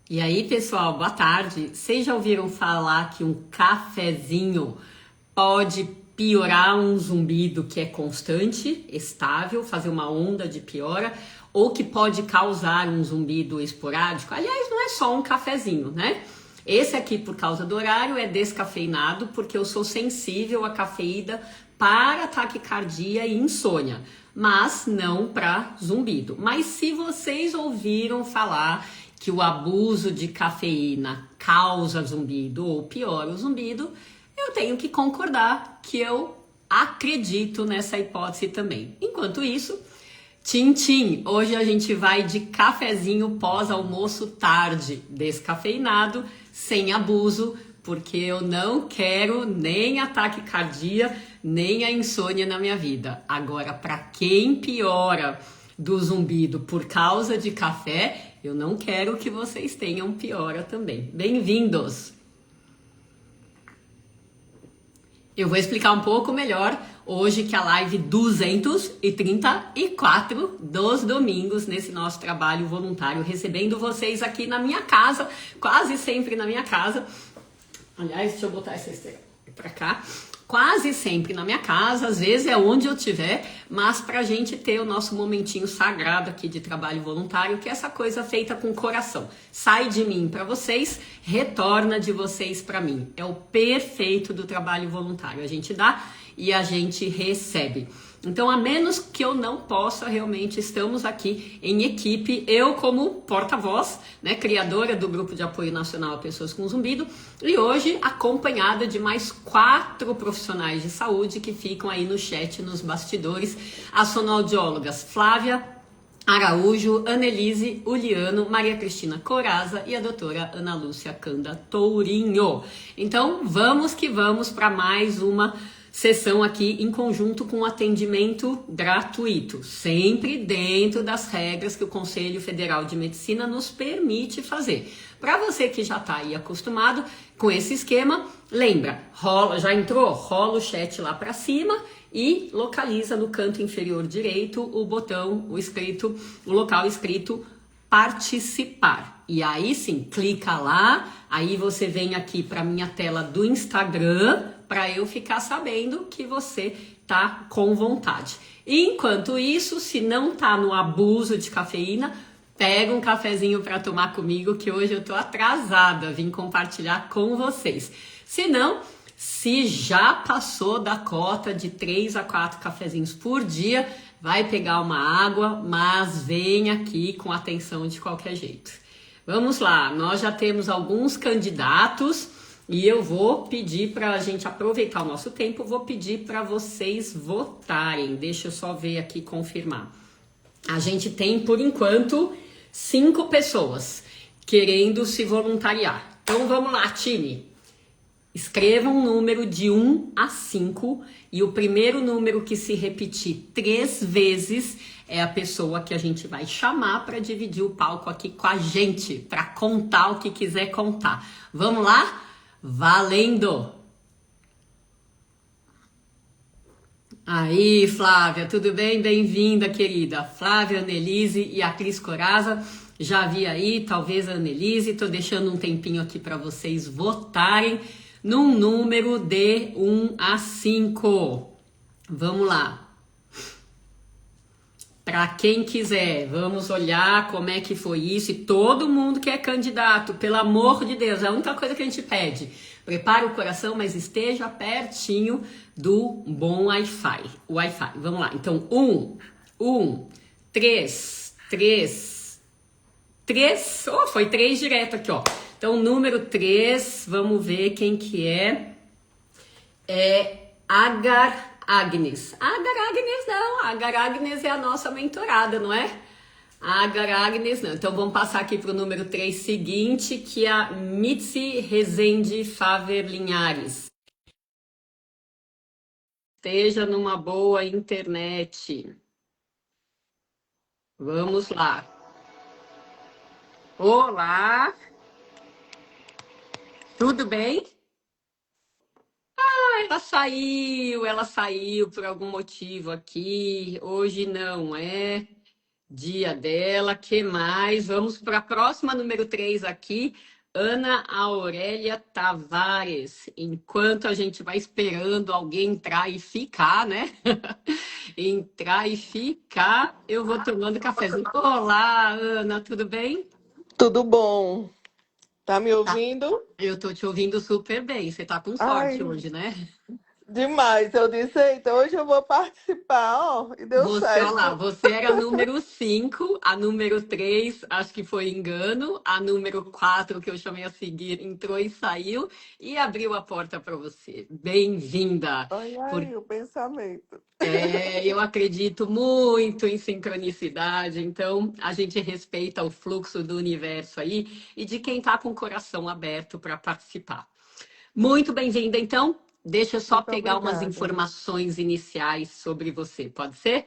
E aí, pessoal, boa tarde. Vocês já ouviram falar que um cafezinho pode piorar um zumbido que é constante, estável, fazer uma onda de piora, ou que pode causar um zumbido esporádico? Aliás, não é só um cafezinho, né? Esse aqui, por causa do horário, é descafeinado, porque eu sou sensível à cafeína para taquicardia e insônia, mas não para zumbido. Mas se vocês ouviram falar que o abuso de cafeína causa zumbido ou piora o zumbido, eu tenho que concordar que eu acredito nessa hipótese também. Enquanto isso, tchim, tchim, hoje a gente vai de cafezinho pós-almoço tarde, descafeinado, sem abuso, porque eu não quero nem ataque cardíaco, nem a insônia na minha vida. Agora, para quem piora do zumbido por causa de café, eu não quero que vocês tenham piora também. Bem-vindos! Eu vou explicar um pouco melhor hoje que a live 234 dos domingos nesse nosso trabalho voluntário, recebendo vocês aqui na minha casa, quase sempre na minha casa. Aliás, deixa eu botar essa esteira pra cá. Quase sempre na minha casa, às vezes é onde eu estiver, mas pra gente ter o nosso momentinho sagrado aqui de trabalho voluntário, que é essa coisa feita com coração. Sai de mim para vocês, retorna de vocês para mim. É o perfeito do trabalho voluntário. A gente dá e a gente recebe. Então, a menos que eu não possa, realmente estamos aqui em equipe, eu como porta-voz, né, criadora do Grupo de Apoio Nacional a Pessoas com Zumbido, e hoje acompanhada de mais 4 profissionais de saúde que ficam aí no chat, nos bastidores, as fonoaudiólogas Flávia Araújo, Annelise Uliano, Maria Cristina Coraza e a doutora Ana Lúcia Canda Tourinho. Então, vamos que vamos para mais uma sessão aqui em conjunto com atendimento gratuito, sempre dentro das regras que o Conselho Federal de Medicina nos permite fazer. Para você que já está aí acostumado com esse esquema, lembra, rola, já entrou? Rola o chat lá para cima e localiza no canto inferior direito o botão, o local escrito participar. E aí sim, clica lá, aí você vem aqui para minha tela do Instagram para eu ficar sabendo que você tá com vontade. Enquanto isso, se não tá no abuso de cafeína, pega um cafezinho para tomar comigo, que hoje eu tô atrasada, vim compartilhar com vocês. Se não, se já passou da cota de 3 a 4 cafezinhos por dia, vai pegar uma água, mas vem aqui com atenção de qualquer jeito. Vamos lá, nós já temos alguns candidatos e eu vou pedir para a gente aproveitar o nosso tempo, vou pedir para vocês votarem. Deixa eu só ver aqui, confirmar. A gente tem, por enquanto, 5 pessoas querendo se voluntariar. Então vamos lá, time. Escreva um número de 1 a 5 e o primeiro número que se repetir 3 vezes é a pessoa que a gente vai chamar para dividir o palco aqui com a gente, para contar o que quiser contar. Vamos lá? Valendo! Aí, Flávia, tudo bem? Bem-vinda, querida. Flávia, Annelise e a Cris Coraza. Já vi aí, talvez a Annelise. Tô deixando um tempinho aqui para vocês votarem num número de 1 a 5. Vamos lá. Para quem quiser, vamos olhar como é que foi isso. E todo mundo que é candidato, pelo amor de Deus, é a única coisa que a gente pede. Prepare o coração, mas esteja pertinho do bom Wi-Fi. Vamos lá. Então, 3. Oh, foi 3 direto aqui, ó. Então, número 3, vamos ver quem que é. É Agar Agnes. Agar Agnes não, Agar Agnes é a nossa mentorada, não é? Agar Agnes não. Então vamos passar aqui para o número 3 seguinte, que é a Mitzi Rezende Faver Linhares. Esteja numa boa internet. Vamos lá. Olá, tudo bem? Ela saiu por algum motivo aqui. Hoje não é. Dia dela, que mais? Vamos para a próxima, número 3 aqui. Ana Aurélia Tavares. Enquanto a gente vai esperando alguém entrar e ficar, né? Entrar e ficar, eu vou tomando cafezinho. Olá, Ana, tudo bem? Tudo bom? Tá me Tá. ouvindo? Eu tô te ouvindo super bem. Você tá com sorte Ai, hoje, né? demais. Eu disse, eita, hoje eu vou participar, ó, e deu Você, olha lá, certo. você era a número 5, a número 3, acho que foi engano, a número 4 que eu chamei a seguir entrou e saiu e abriu a porta para você. Bem-vinda. Olha Por- aí o pensamento. eu acredito muito em sincronicidade, então a gente respeita o fluxo do universo aí e de quem está com o coração aberto para participar. Muito bem-vinda, então. Deixa eu só Muito pegar umas obrigada. informações iniciais sobre você, pode ser?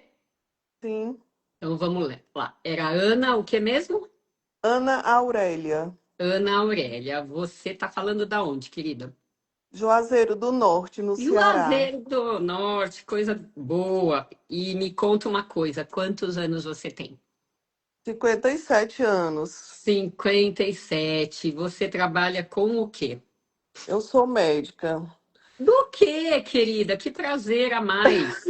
Sim, Então vamos lá. Era Ana, o que mesmo? Ana Aurélia, Ana Aurélia. Você tá falando da onde, querida? Juazeiro do Norte, no Ceará. Juazeiro do Norte, coisa boa. E me conta uma coisa, quantos anos você tem? 57 anos. 57. Você trabalha com o quê? Eu sou médica. Do quê, querida? Que prazer a mais.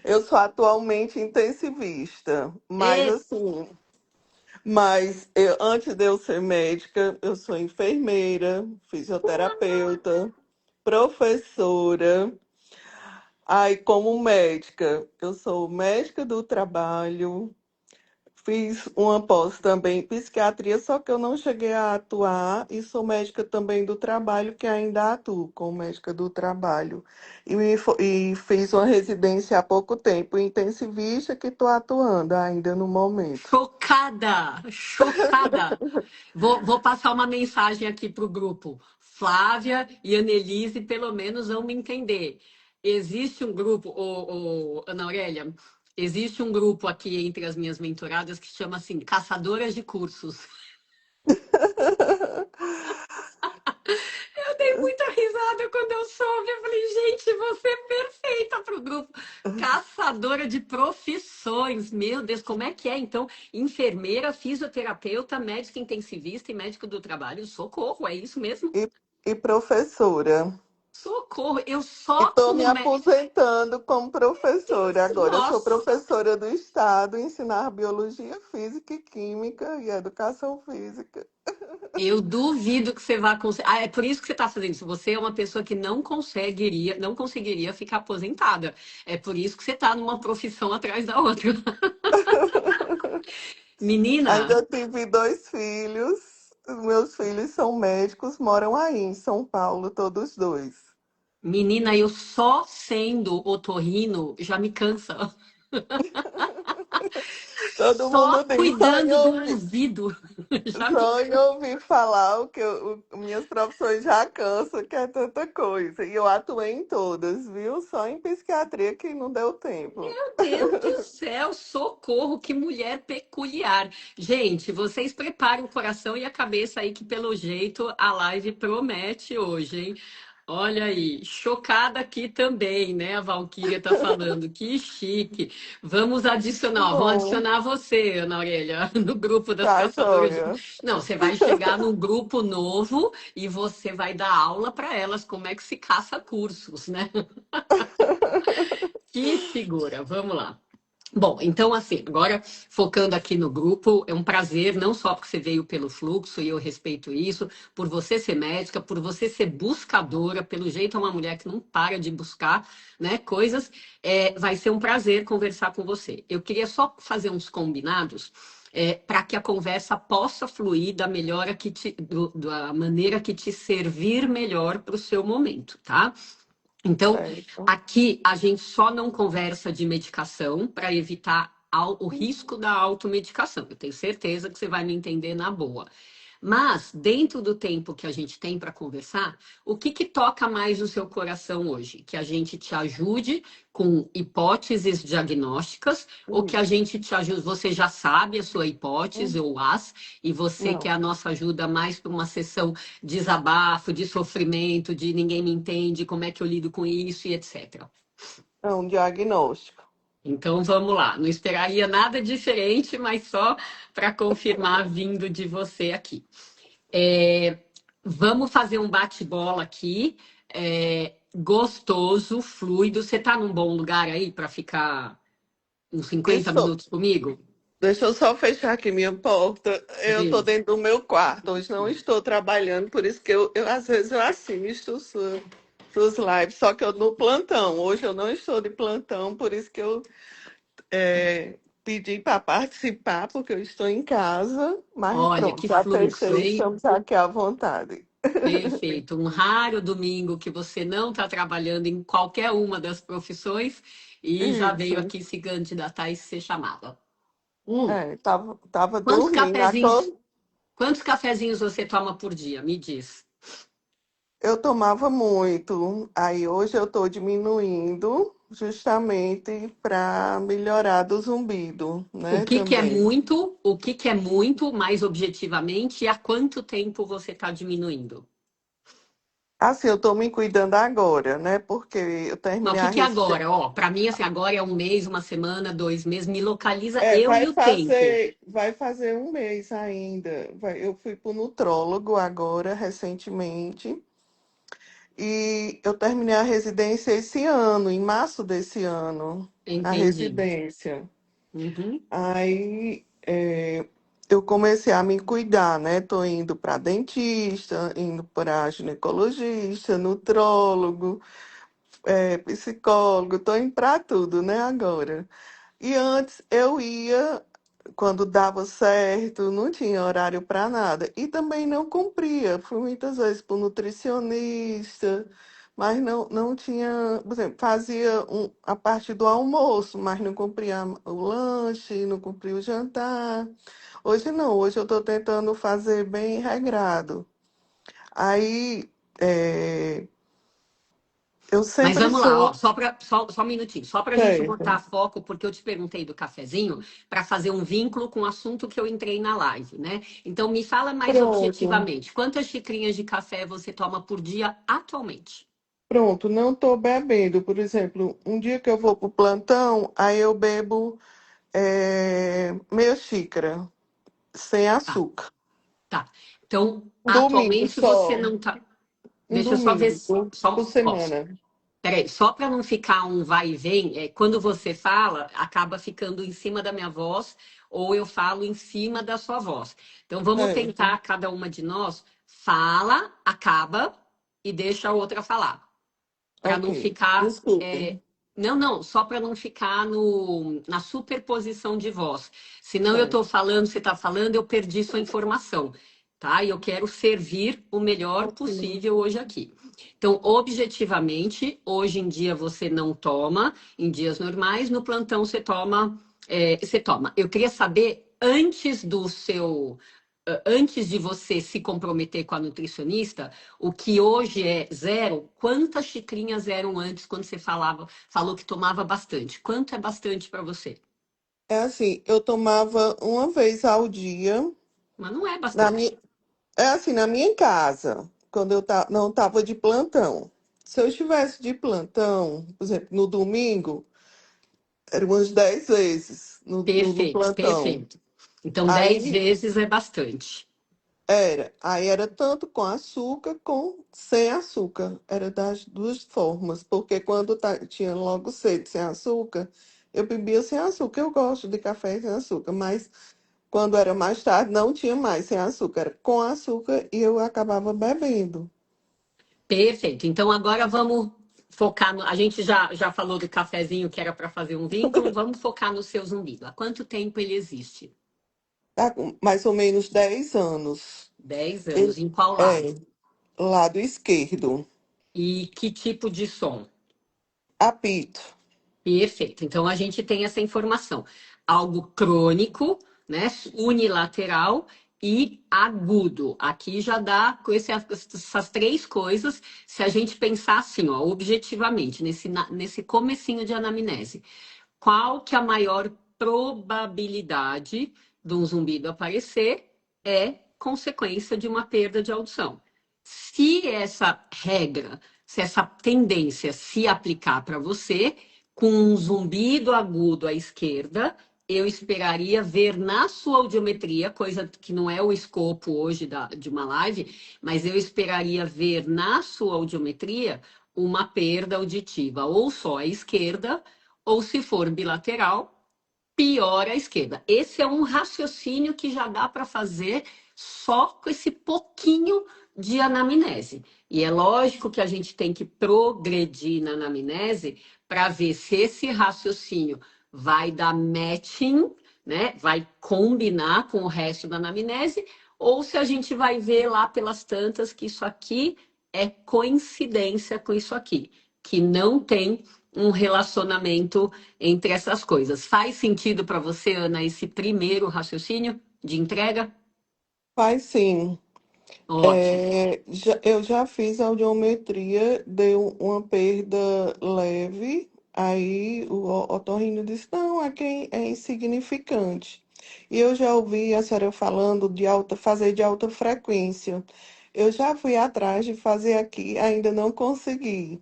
Eu sou atualmente intensivista, mas E assim, antes de eu ser médica, eu sou enfermeira, fisioterapeuta, professora. Aí, como médica, eu sou médica do trabalho, fiz uma pós também em psiquiatria, só que eu não cheguei a atuar, e sou médica também do trabalho, que ainda atuo como médica do trabalho. E fiz uma residência há pouco tempo, intensivista, que estou atuando ainda no momento. chocada, chocada. Vou passar uma mensagem aqui para o grupo. Flávia e Annelise, pelo menos, vão me entender. Existe um grupo, Ana Aurélia, existe um grupo aqui entre as minhas mentoradas que chama assim, Caçadoras de Cursos. Eu dei muita risada quando eu soube. Eu falei, gente, você é perfeita para o grupo. Caçadora de profissões. Meu Deus, como é que é? Então, enfermeira, fisioterapeuta, médica intensivista e médico do trabalho. Socorro, é isso mesmo? E, e professora. Socorro, eu E só estou me como aposentando como professora agora. Eu sou Nossa, professora do Estado, ensinar biologia, física e química e educação física. eu duvido que você vá conseguir. Ah, é por isso que você está fazendo isso. Você é uma pessoa que não conseguiria ficar aposentada. É por isso que você está numa profissão atrás da outra. Menina, Ainda tive dois filhos. Os meus filhos são médicos, moram aí em São Paulo, todos dois. menina, eu só sendo otorrino já me cansa. Todo Só mundo diz, cuidando do ouvido já me só em cansa. ouvir falar minhas profissões já cansam, que é tanta coisa. E eu atuei em todas, viu? Só em psiquiatria que não deu tempo. Meu Deus do céu, socorro, que mulher peculiar. Gente, vocês preparem o coração e a cabeça aí, que pelo jeito a live promete hoje, hein? Olha aí, chocada aqui também, né? A Valquíria tá falando, que chique. Vamos adicionar, ó, vão Bom, adicionar você, Ana Aurélia, no grupo das tá, caçadoras de. joia. Não, você vai chegar num grupo novo e você vai dar aula para elas como é que se caça cursos, né? Que figura, vamos lá. Bom, então assim, agora focando aqui no grupo, é um prazer, não só porque você veio pelo fluxo, e eu respeito isso, por você ser médica, por você ser buscadora, pelo jeito é uma mulher que não para de buscar, né, coisas, vai ser um prazer conversar com você. Eu queria só fazer uns combinados, para que a conversa possa fluir da maneira que te servir melhor para o seu momento, tá? Então, Certo. aqui a gente só não conversa de medicação para evitar o risco da automedicação. Eu tenho certeza que você vai me entender na boa. Mas, dentro do tempo que a gente tem para conversar, o que que toca mais no seu coração hoje? Que a gente te ajude com hipóteses diagnósticas, ou que a Isso. gente te ajude, você já sabe a sua hipótese ou as, e você quer Não, a nossa ajuda mais para uma sessão de desabafo, de sofrimento, de ninguém me entende, como é que eu lido com isso e etc. é um diagnóstico. Então vamos lá. Não esperaria nada diferente, mas só para confirmar vindo de você aqui. É, vamos fazer um bate-bola aqui. Gostoso, fluido. Você está num bom lugar aí para ficar uns 50 Estou. minutos comigo? Deixa eu só fechar aqui minha porta. Eu estou Beleza. dentro do meu quarto. Hoje não estou trabalhando, por isso que às vezes eu assisto suas lives, só que eu no plantão. Hoje eu não estou de plantão, por isso que eu pedi para participar, porque eu estou em casa. Mas Olha pronto, que já fluxo, fechei, hein? estamos aqui à vontade. Perfeito. Um raro domingo que você não está trabalhando em qualquer uma das profissões e já veio Isso. aqui se candidatar e ser chamada. Hum. Tava Quantos dormindo. cafezinhos, quantos cafezinhos você toma por dia? Me diz. Eu tomava muito, aí hoje eu estou diminuindo justamente para melhorar do zumbido, O né, que que é também. muito? O que que é muito, mais objetivamente, e há quanto tempo você está diminuindo? Assim, eu estou me cuidando agora, né, porque eu Mas o terminei que a que é residência. agora? Ó, para mim, assim, agora é um mês, uma semana, 2 meses. Me localiza eu e o tempo. Vai fazer um mês ainda. Eu fui para o nutrólogo agora, recentemente, e eu terminei a residência esse ano, em março desse ano, a Entendi. residência. Uhum. Aí eu comecei a me cuidar, né? Tô indo para dentista, indo para ginecologista, nutrólogo, psicólogo, tô indo para tudo, né? Agora. E antes eu ia, quando dava certo, não tinha horário para nada. E também não cumpria. Fui muitas vezes para o nutricionista, mas não tinha. Por exemplo, fazia a parte do almoço, mas não cumpria o lanche, não cumpria o jantar. Hoje não, hoje eu estou tentando fazer bem regrado. Aí eu Mas sempre vamos lá, ó, sou. só um minutinho, só para a gente Certo. botar foco, porque eu te perguntei do cafezinho, para fazer um vínculo com o assunto que eu entrei na live, né? Então, me fala mais Pronto. objetivamente, quantas xicrinhas de café você toma por dia atualmente? Pronto, não estou bebendo. Por exemplo, um dia que eu vou para o plantão, aí eu bebo meia xícara, sem Tá, açúcar. tá. Então, Um domingo atualmente você só, não tá. um Deixa eu só ver, domingo por ó, semana. peraí, só para não ficar um vai e vem, quando você fala, acaba ficando em cima da minha voz ou eu falo em cima da sua voz. Então vamos Certo. tentar, cada uma de nós fala, acaba e deixa a outra falar para Ok. não ficar. Desculpe. Não, não, só para não ficar na superposição de voz. Senão eu estou Certo. falando, você está falando, eu perdi sua informação, tá? E eu quero servir o melhor Ok. possível hoje aqui. Então, objetivamente, hoje em dia você não toma, em dias normais, no plantão você toma, você toma. Eu queria saber, antes de você se comprometer com a nutricionista, o que hoje é zero, quantas xicrinhas eram antes quando você falou que tomava bastante? Quanto é bastante para você? É assim, eu tomava uma vez ao dia, Mas não é na bastante. minha, é assim, na minha casa, quando não estava de plantão. Se eu estivesse de plantão, por exemplo, no domingo, era umas 10 vezes no Perfeito, plantão. perfeito. Então, 10 Aí vezes é bastante. aí era tanto com açúcar com sem açúcar. Era das duas formas, porque quando tinha logo cedo sem açúcar, eu bebia sem açúcar. Eu gosto de café sem açúcar, mas quando era mais tarde não tinha mais sem açúcar, era com açúcar e eu acabava bebendo. Perfeito. Então, agora vamos focar no. A gente já falou do cafezinho que era para fazer um vínculo, vamos focar no seu zumbido. Há quanto tempo ele existe? Tá com mais ou menos 10 anos. 10 anos. Ele Em qual é lado? lado esquerdo, E que tipo de som? apito. Perfeito. Então a gente tem essa informação. Algo crônico, né? Unilateral e agudo. Aqui já dá com essas três coisas, se a gente pensar assim, ó, objetivamente, nesse comecinho de anamnese. Qual que é a maior probabilidade de um zumbido aparecer? É consequência de uma perda de audição. Se essa regra, se essa tendência se aplicar para você, com um zumbido agudo à esquerda, eu esperaria ver na sua audiometria, coisa que não é o escopo hoje de uma live, mas eu esperaria ver na sua audiometria uma perda auditiva, ou só à esquerda, ou se for bilateral, pior à esquerda. Esse é um raciocínio que já dá para fazer só com esse pouquinho de anamnese. E é lógico que a gente tem que progredir na anamnese para ver se esse raciocínio vai dar matching, né? Vai combinar com o resto da anamnese, ou se a gente vai ver lá pelas tantas que isso aqui é coincidência com isso aqui, que não tem um relacionamento entre essas coisas. Faz sentido para você, Ana, esse primeiro raciocínio de entrega? Faz sim. Ótimo. Eu já fiz audiometria, deu uma perda leve, aí o otorrino disse, não, é insignificante. E eu já ouvi a senhora falando de fazer de alta frequência. Eu já fui atrás de fazer aqui, ainda não consegui.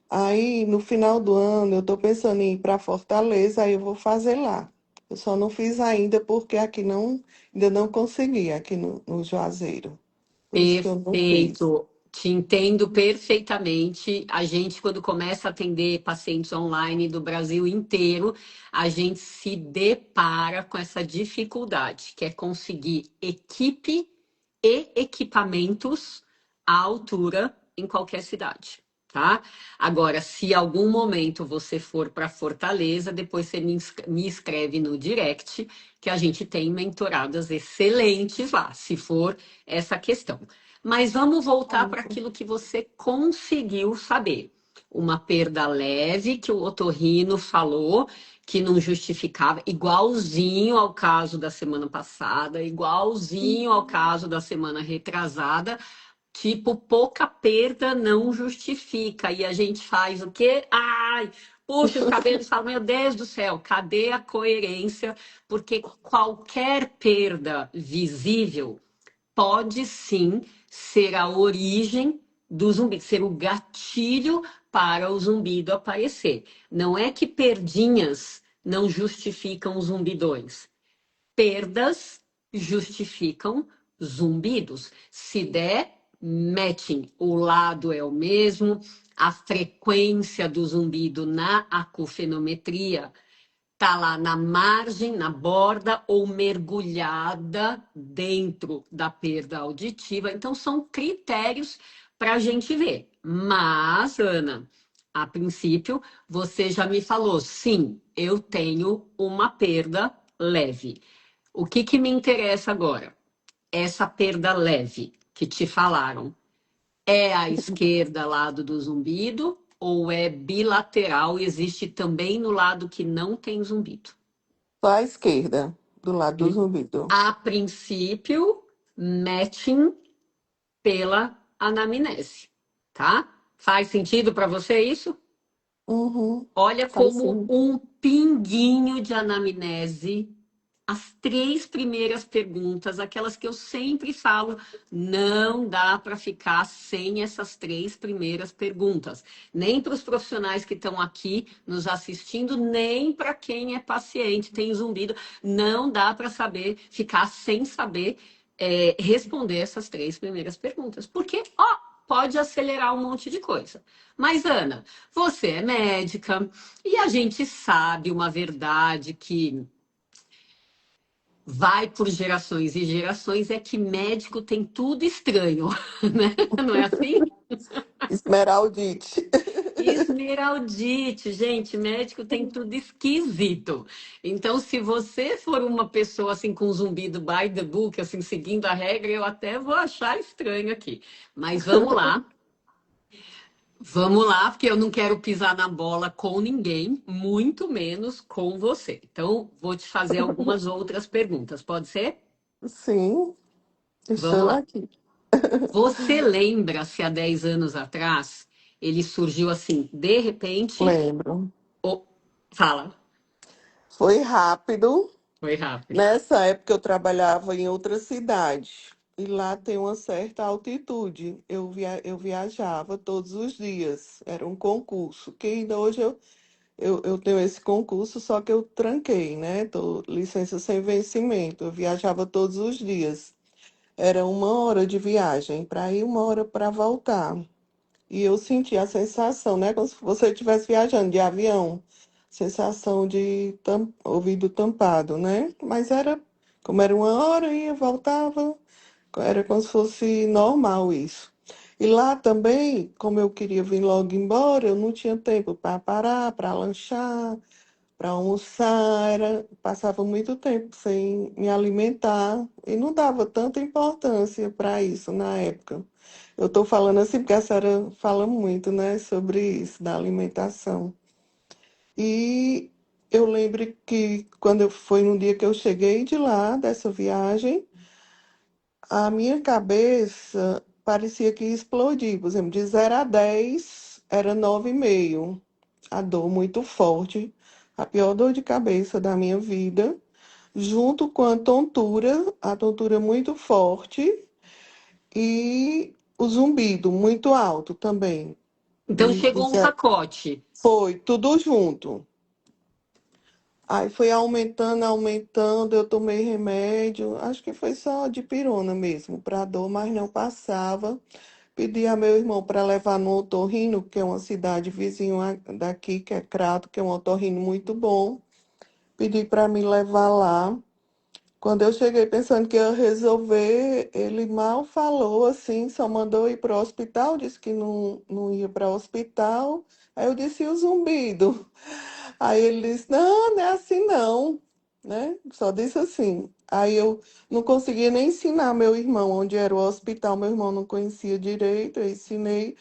Aí, no final do ano, eu estou pensando em ir para Fortaleza, aí eu vou fazer lá. Eu só não fiz ainda porque aqui não, ainda não consegui, aqui no Juazeiro. Por isso que eu não fiz. Perfeito. Te entendo perfeitamente. A gente, quando começa a atender pacientes online do Brasil inteiro, a gente se depara com essa dificuldade, que é conseguir equipe e equipamentos à altura em qualquer cidade, tá? Agora, se algum momento você for para Fortaleza, depois você me escreve no direct, que a gente tem mentoradas excelentes lá, se for essa questão. Mas vamos voltar para aquilo que você conseguiu saber. Uma perda leve que o otorrino falou que não justificava, igualzinho ao caso da semana passada, igualzinho ao caso da semana retrasada, tipo, pouca perda não justifica. E a gente faz o quê? Ai, puxa os cabelos e fala, meu Deus do céu, cadê a coerência? Porque qualquer perda visível pode sim ser a origem do zumbido, ser o gatilho para o zumbido aparecer. Não é que perdinhas não justificam zumbidões. Perdas justificam zumbidos. Se der matching, o lado é o mesmo, a frequência do zumbido na acufenometria está lá na margem, na borda ou mergulhada dentro da perda auditiva. Então, são critérios para a gente ver. Mas, Ana, a princípio, você já me falou, sim, eu tenho uma perda leve. O que que me interessa agora? Essa perda leve que te falaram. É à esquerda, lado do zumbido, ou é bilateral e existe também no lado que não tem zumbido? Só à esquerda, do lado do zumbido. A princípio, matching pela anamnese, tá? Faz sentido para você isso? Uhum, Olha faz como sim. um pinguinho de anamnese, as três primeiras perguntas, aquelas que eu sempre falo, não dá para ficar sem essas três primeiras perguntas. Nem para os profissionais que estão aqui nos assistindo, nem para quem é paciente, tem zumbido. Não dá para saber, ficar sem saber responder essas três primeiras perguntas. Porque, ó, pode acelerar um monte de coisa. Mas, Ana, você é médica e a gente sabe uma verdade que vai por gerações e gerações é que médico tem tudo estranho, né? Não é assim? Esmeraldite. Esmeraldite, gente, médico tem tudo esquisito. Então, se você for uma pessoa assim com zumbido by the book, assim, seguindo a regra, eu até vou achar estranho aqui. Mas vamos lá. Vamos lá, porque eu não quero pisar na bola com ninguém, muito menos com você. Então, vou te fazer algumas outras perguntas, pode ser? Sim, Vamos estou lá. aqui. Você lembra se há 10 anos atrás ele surgiu assim, de repente? Lembro. Oh, fala, Foi rápido. foi rápido. Nessa época eu trabalhava em outra cidade. E lá tem uma certa altitude. Eu viajava todos os dias. Era um concurso, que ainda hoje eu tenho esse concurso, só que eu tranquei, né? Tô licença sem vencimento. Eu viajava todos os dias. Era 1 hora de viagem para ir, 1 hora para voltar. E eu senti a sensação, né? Como se você estivesse viajando de avião. Sensação de ouvido tampado, né? Mas era, como era 1 hora, ia, voltava. Era como se fosse normal isso. E lá também, como eu queria vir logo embora, eu não tinha tempo para parar, para lanchar, para almoçar, passava muito tempo sem me alimentar e não dava tanta importância para isso na época. Eu estou falando assim porque a senhora fala muito, né, sobre isso, da alimentação. E eu lembro que foi no dia que eu cheguei de lá, dessa viagem, a minha cabeça parecia que ia explodir. Por exemplo, de 0 a 10 era 9,5. A dor muito forte, a pior dor de cabeça da minha vida, junto com a tontura muito forte e o zumbido muito alto também. Então De chegou um zero- pacote. Foi tudo junto. Aí foi aumentando, aumentando, eu tomei remédio, acho que foi só dipirona mesmo, para dor, mas não passava. Pedi a meu irmão para levar no otorrino, que é uma cidade vizinho daqui, que é Crato, que é um otorrino muito bom. Pedi para me levar lá. Quando eu cheguei pensando que ia resolver, ele mal falou assim, só mandou ir para o hospital, disse que não ia para o hospital. Aí eu disse, e o zumbido? Aí ele disse, não, não é assim não, né? Só disse assim. Aí eu não conseguia nem ensinar meu irmão onde era o hospital, meu irmão não conhecia direito, eu ensinei.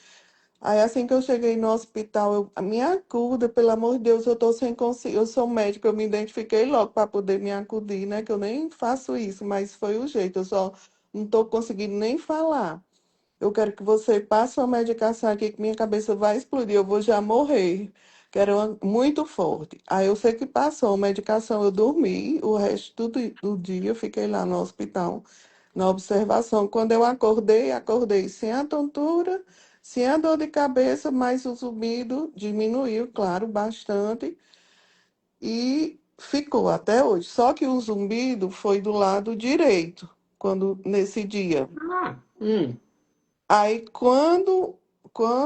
Aí assim que eu cheguei no hospital, me acuda, pelo amor de Deus, eu tô sem conseguir, eu sou médica, eu me identifiquei logo para poder me acudir, né? Que eu nem faço isso, mas foi o jeito, eu só não tô conseguindo nem falar. Eu quero que você passe uma medicação aqui que minha cabeça vai explodir, eu vou já morrer. Que era muito forte. Aí eu sei que passou a medicação, eu dormi, o resto do dia eu fiquei lá no hospital, na observação. Quando eu acordei, acordei sem a tontura, sem a dor de cabeça, mas o zumbido diminuiu, claro, bastante, e ficou até hoje. Só que o zumbido foi do lado direito, quando nesse dia. Ah, Aí, quando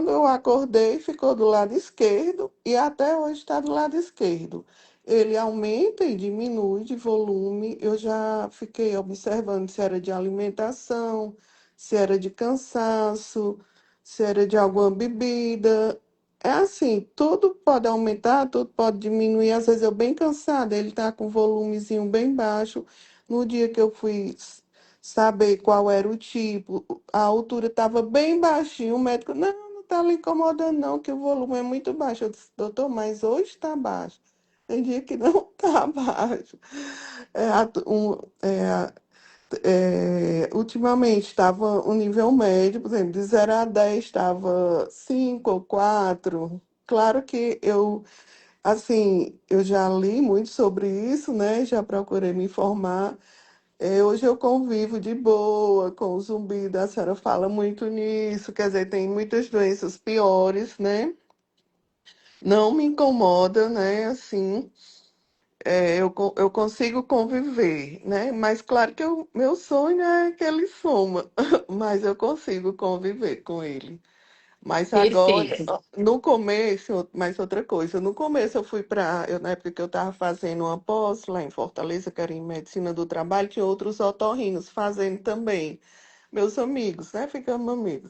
eu acordei, ficou do lado esquerdo e até hoje está do lado esquerdo. Ele aumenta e diminui de volume. Eu já fiquei observando se era de alimentação, se era de cansaço, se era de alguma bebida. É assim, tudo pode aumentar, tudo pode diminuir. Às vezes eu bem cansada, ele está com volumezinho bem baixo. No dia que eu fui saber qual era o tipo, a altura estava bem baixinha. O médico, não está lhe incomodando, não, que o volume é muito baixo. Eu disse, doutor, mas hoje está baixo. Tem dia que não está baixo. Ultimamente estava o nível médio, por exemplo, de 0 a 10 estava 5 ou 4. Claro que assim, eu já li muito sobre isso, né? Já procurei me informar. Hoje eu convivo de boa com o zumbido, a senhora fala muito nisso, quer dizer, tem muitas doenças piores, né? Não me incomoda, né? Assim, eu consigo conviver, né? Mas claro que meu sonho é que ele suma, mas eu consigo conviver com ele. Mas agora, perfeito. no começo, mais outra coisa, no começo eu fui na época que eu estava fazendo uma pós lá em Fortaleza, que era em medicina do trabalho, tinha outros otorrinos fazendo também, meus amigos, né? Ficamos amigos.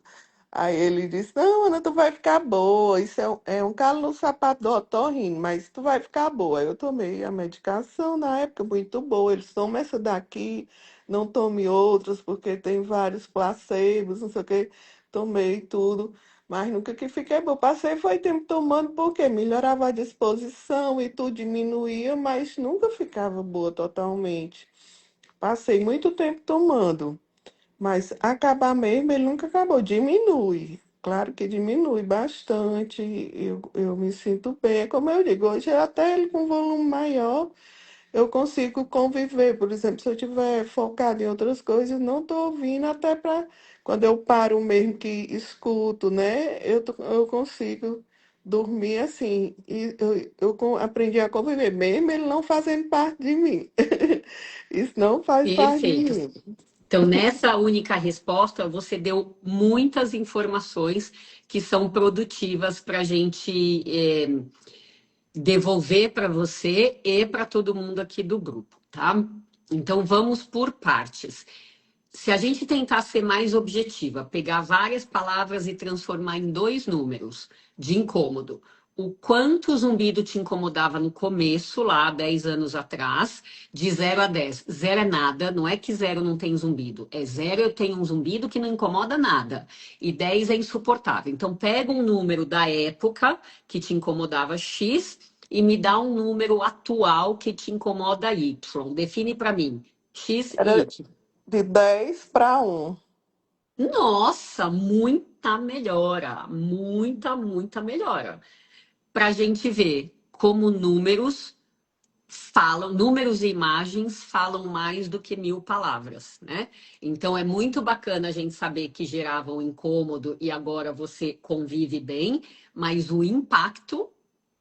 Aí ele disse, não, Ana, tu vai ficar boa, isso é um calo no sapato do otorrino, mas tu vai ficar boa. Eu tomei a medicação na época, muito boa, eles tomam essa daqui, não tome outras, porque tem vários placebos, não sei o quê. Tomei tudo. Mas nunca que fiquei boa. Passei foi tempo tomando porque melhorava a disposição e tudo diminuía, mas nunca ficava boa totalmente. Passei muito tempo tomando, mas acabar mesmo ele nunca acabou. Diminui. Claro que diminui bastante. Eu me sinto bem. É como eu digo, hoje até ele com volume maior, eu consigo conviver. Por exemplo, se eu estiver focado em outras coisas, não estou ouvindo, até para quando eu paro mesmo que escuto, né? Eu consigo dormir assim. E aprendi a conviver, mesmo ele não fazendo parte de mim. Isso não faz parte de Perfeito. mim. Então, nessa única resposta, você deu muitas informações que são produtivas para a gente devolver para você e para todo mundo aqui do grupo, tá? Então, vamos por partes. Se a gente tentar ser mais objetiva, pegar várias palavras e transformar em dois números de incômodo, o quanto o zumbido te incomodava no começo, lá 10 anos atrás, de 0 a 10. 0 é nada, não é que 0 não tem zumbido, é 0 eu tenho um zumbido que não incomoda nada, e 10 é insuportável. Então pega um número da época que te incomodava X e me dá um número atual que te incomoda Y. Define para mim, X e Era Y. de 10 para 1. Nossa, muita melhora, muita melhora. Para a gente ver como números falam, números e imagens falam mais do que 1000 palavras, né? Então é muito bacana a gente saber que gerava um incômodo e agora você convive bem, mas o impacto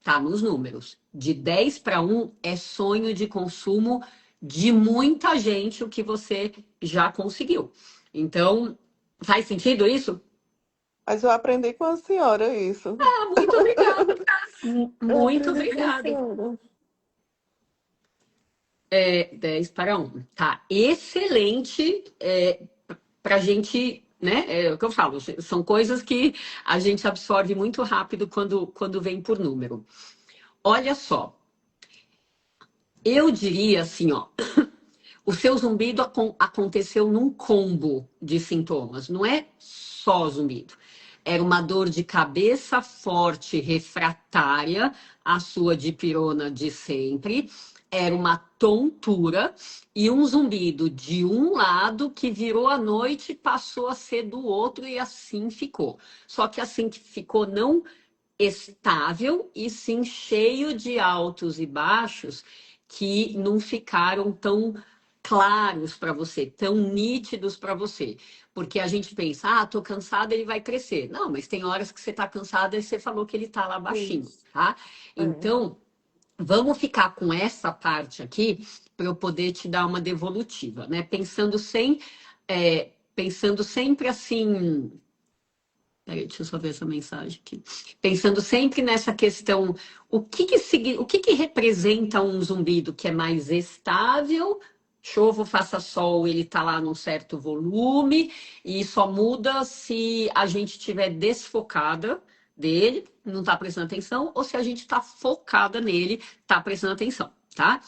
tá nos números. De 10 para 1 é sonho de consumo de muita gente o que você já conseguiu. Então, faz sentido isso? Mas eu aprendi com a senhora isso. Ah, muito obrigada. Eu Muito aprendi com a obrigada. senhora. 10 para 1. Tá excelente para a gente, né? É o que eu falo, são coisas que a gente absorve muito rápido quando vem por número. Olha só, eu diria assim, ó, o seu zumbido aconteceu num combo de sintomas, não é só zumbido. Era uma dor de cabeça forte, refratária à sua dipirona de sempre. Era uma tontura e um zumbido de um lado que virou à noite e passou a ser do outro e assim ficou. Só que assim que ficou não estável e sim cheio de altos e baixos que não ficaram tão claros para você, tão nítidos para você. Porque a gente pensa, tô cansada, ele vai crescer. Não, mas tem horas que você tá cansada e você falou que ele tá lá baixinho, Isso. tá? É. Então, vamos ficar com essa parte aqui para eu poder te dar uma devolutiva, né? Pensando sempre assim. Peraí, deixa eu só ver essa mensagem aqui. Pensando sempre nessa questão, o que representa um zumbido que é mais estável? Chova, faça sol, ele está lá num certo volume e só muda se a gente estiver desfocada dele, não está prestando atenção, ou se a gente está focada nele, está prestando atenção, tá?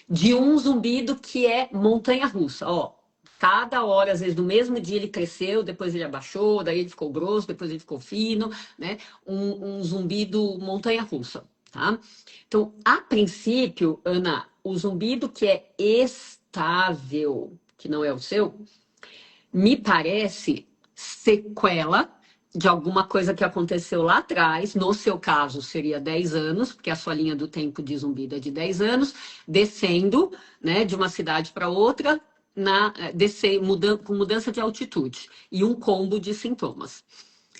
De um zumbido que é montanha-russa, ó. Cada hora, às vezes, no mesmo dia ele cresceu, depois ele abaixou, daí ele ficou grosso, depois ele ficou fino, né? Um zumbido montanha-russa, tá? Então, a princípio, Ana, o zumbido que é estável, que não é o seu, me parece sequela de alguma coisa que aconteceu lá atrás. No seu caso, seria 10 anos, porque a sua linha do tempo de zumbido é de 10 anos, descendo, né, de uma cidade para outra, com mudança de altitude e um combo de sintomas.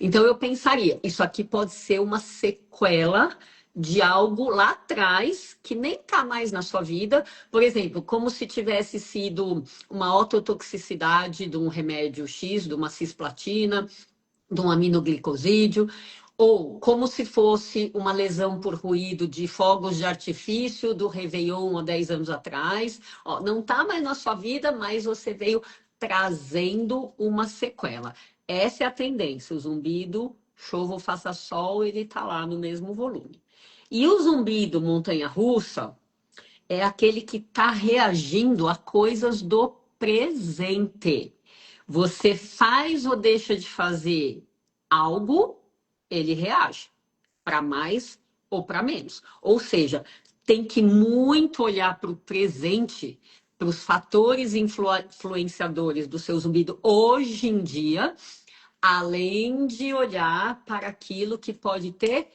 Então, eu pensaria, isso aqui pode ser uma sequela de algo lá atrás que nem está mais na sua vida. Por exemplo, como se tivesse sido uma ototoxicidade de um remédio X, de uma cisplatina, de um aminoglicosídeo, ou como se fosse uma lesão por ruído de fogos de artifício do Réveillon há 10 anos atrás. Ó, não está mais na sua vida, mas você veio trazendo uma sequela. Essa é a tendência. O zumbido, chova ou faça sol, ele está lá no mesmo volume. E o zumbido montanha-russa é aquele que está reagindo a coisas do presente. Você faz ou deixa de fazer algo, ele reage para mais ou para menos. Ou seja, tem que muito olhar para o presente, para os fatores influenciadores do seu zumbido hoje em dia, além de olhar para aquilo que pode ter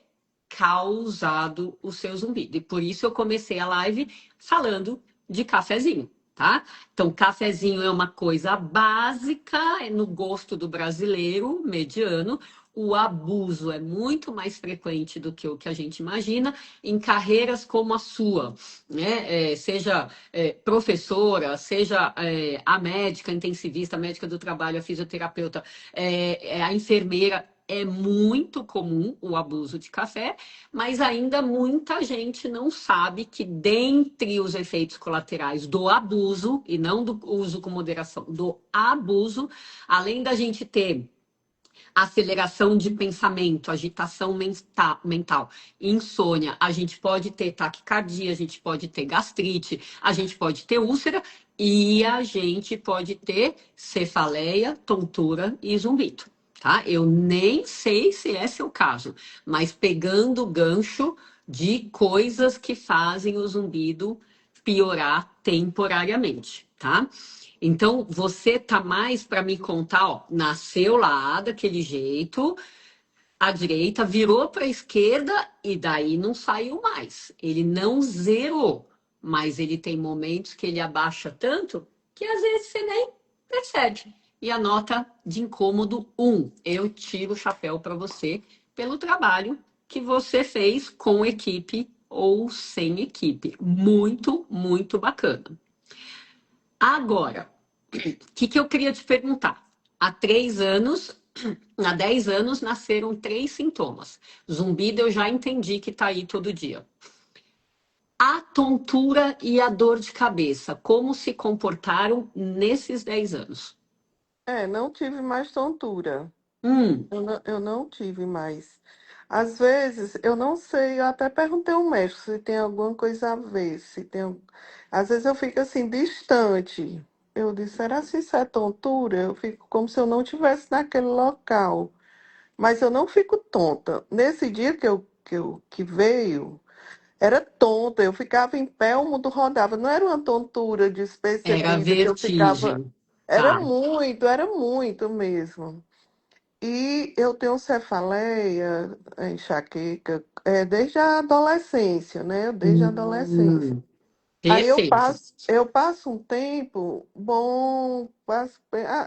causado o seu zumbido. E por isso eu comecei a live falando de cafezinho, tá? Então, cafezinho é uma coisa básica, é no gosto do brasileiro mediano. O abuso é muito mais frequente do que o que a gente imagina em carreiras como a sua, né? Seja professora, seja a médica intensivista, a médica do trabalho, a fisioterapeuta, a enfermeira. É muito comum o abuso de café, mas ainda muita gente não sabe que, dentre os efeitos colaterais do abuso, e não do uso com moderação, do abuso, além da gente ter aceleração de pensamento, agitação mental, insônia, a gente pode ter taquicardia, a gente pode ter gastrite, a gente pode ter úlcera e a gente pode ter cefaleia, tontura e zumbido. Tá? Eu nem sei se é seu caso, mas pegando o gancho de coisas que fazem o zumbido piorar temporariamente, tá? Então, você tá mais para me contar, ó, nasceu lá daquele jeito, à direita, virou para a esquerda e daí não saiu mais. Ele não zerou, mas ele tem momentos que ele abaixa tanto que às vezes você nem percebe. E a nota de incômodo 1, eu tiro o chapéu para você pelo trabalho que você fez com equipe ou sem equipe. Muito, muito bacana. Agora, o que eu queria te perguntar? Há 3 anos, há 10 anos, nasceram 3 sintomas. Zumbido eu já entendi que está aí todo dia. A tontura e a dor de cabeça, como se comportaram nesses 10 anos? Não tive mais tontura. Hum, Eu não tive mais. Às vezes, eu não sei, eu até perguntei ao médico se tem alguma coisa a ver, se tem. Às vezes eu fico assim, distante. Eu disse, será se isso é tontura? Eu fico como se eu não estivesse naquele local. Mas eu não fico tonta. Nesse dia que veio, era tonta. Eu ficava em pé, o mundo rodava. Não era uma tontura era despercebida que eu ficava. vertigem. Tá. Era muito mesmo. E eu tenho cefaleia, enxaqueca, desde a adolescência, né? Desde a adolescência. Aí Perfeito. eu passo um tempo bom,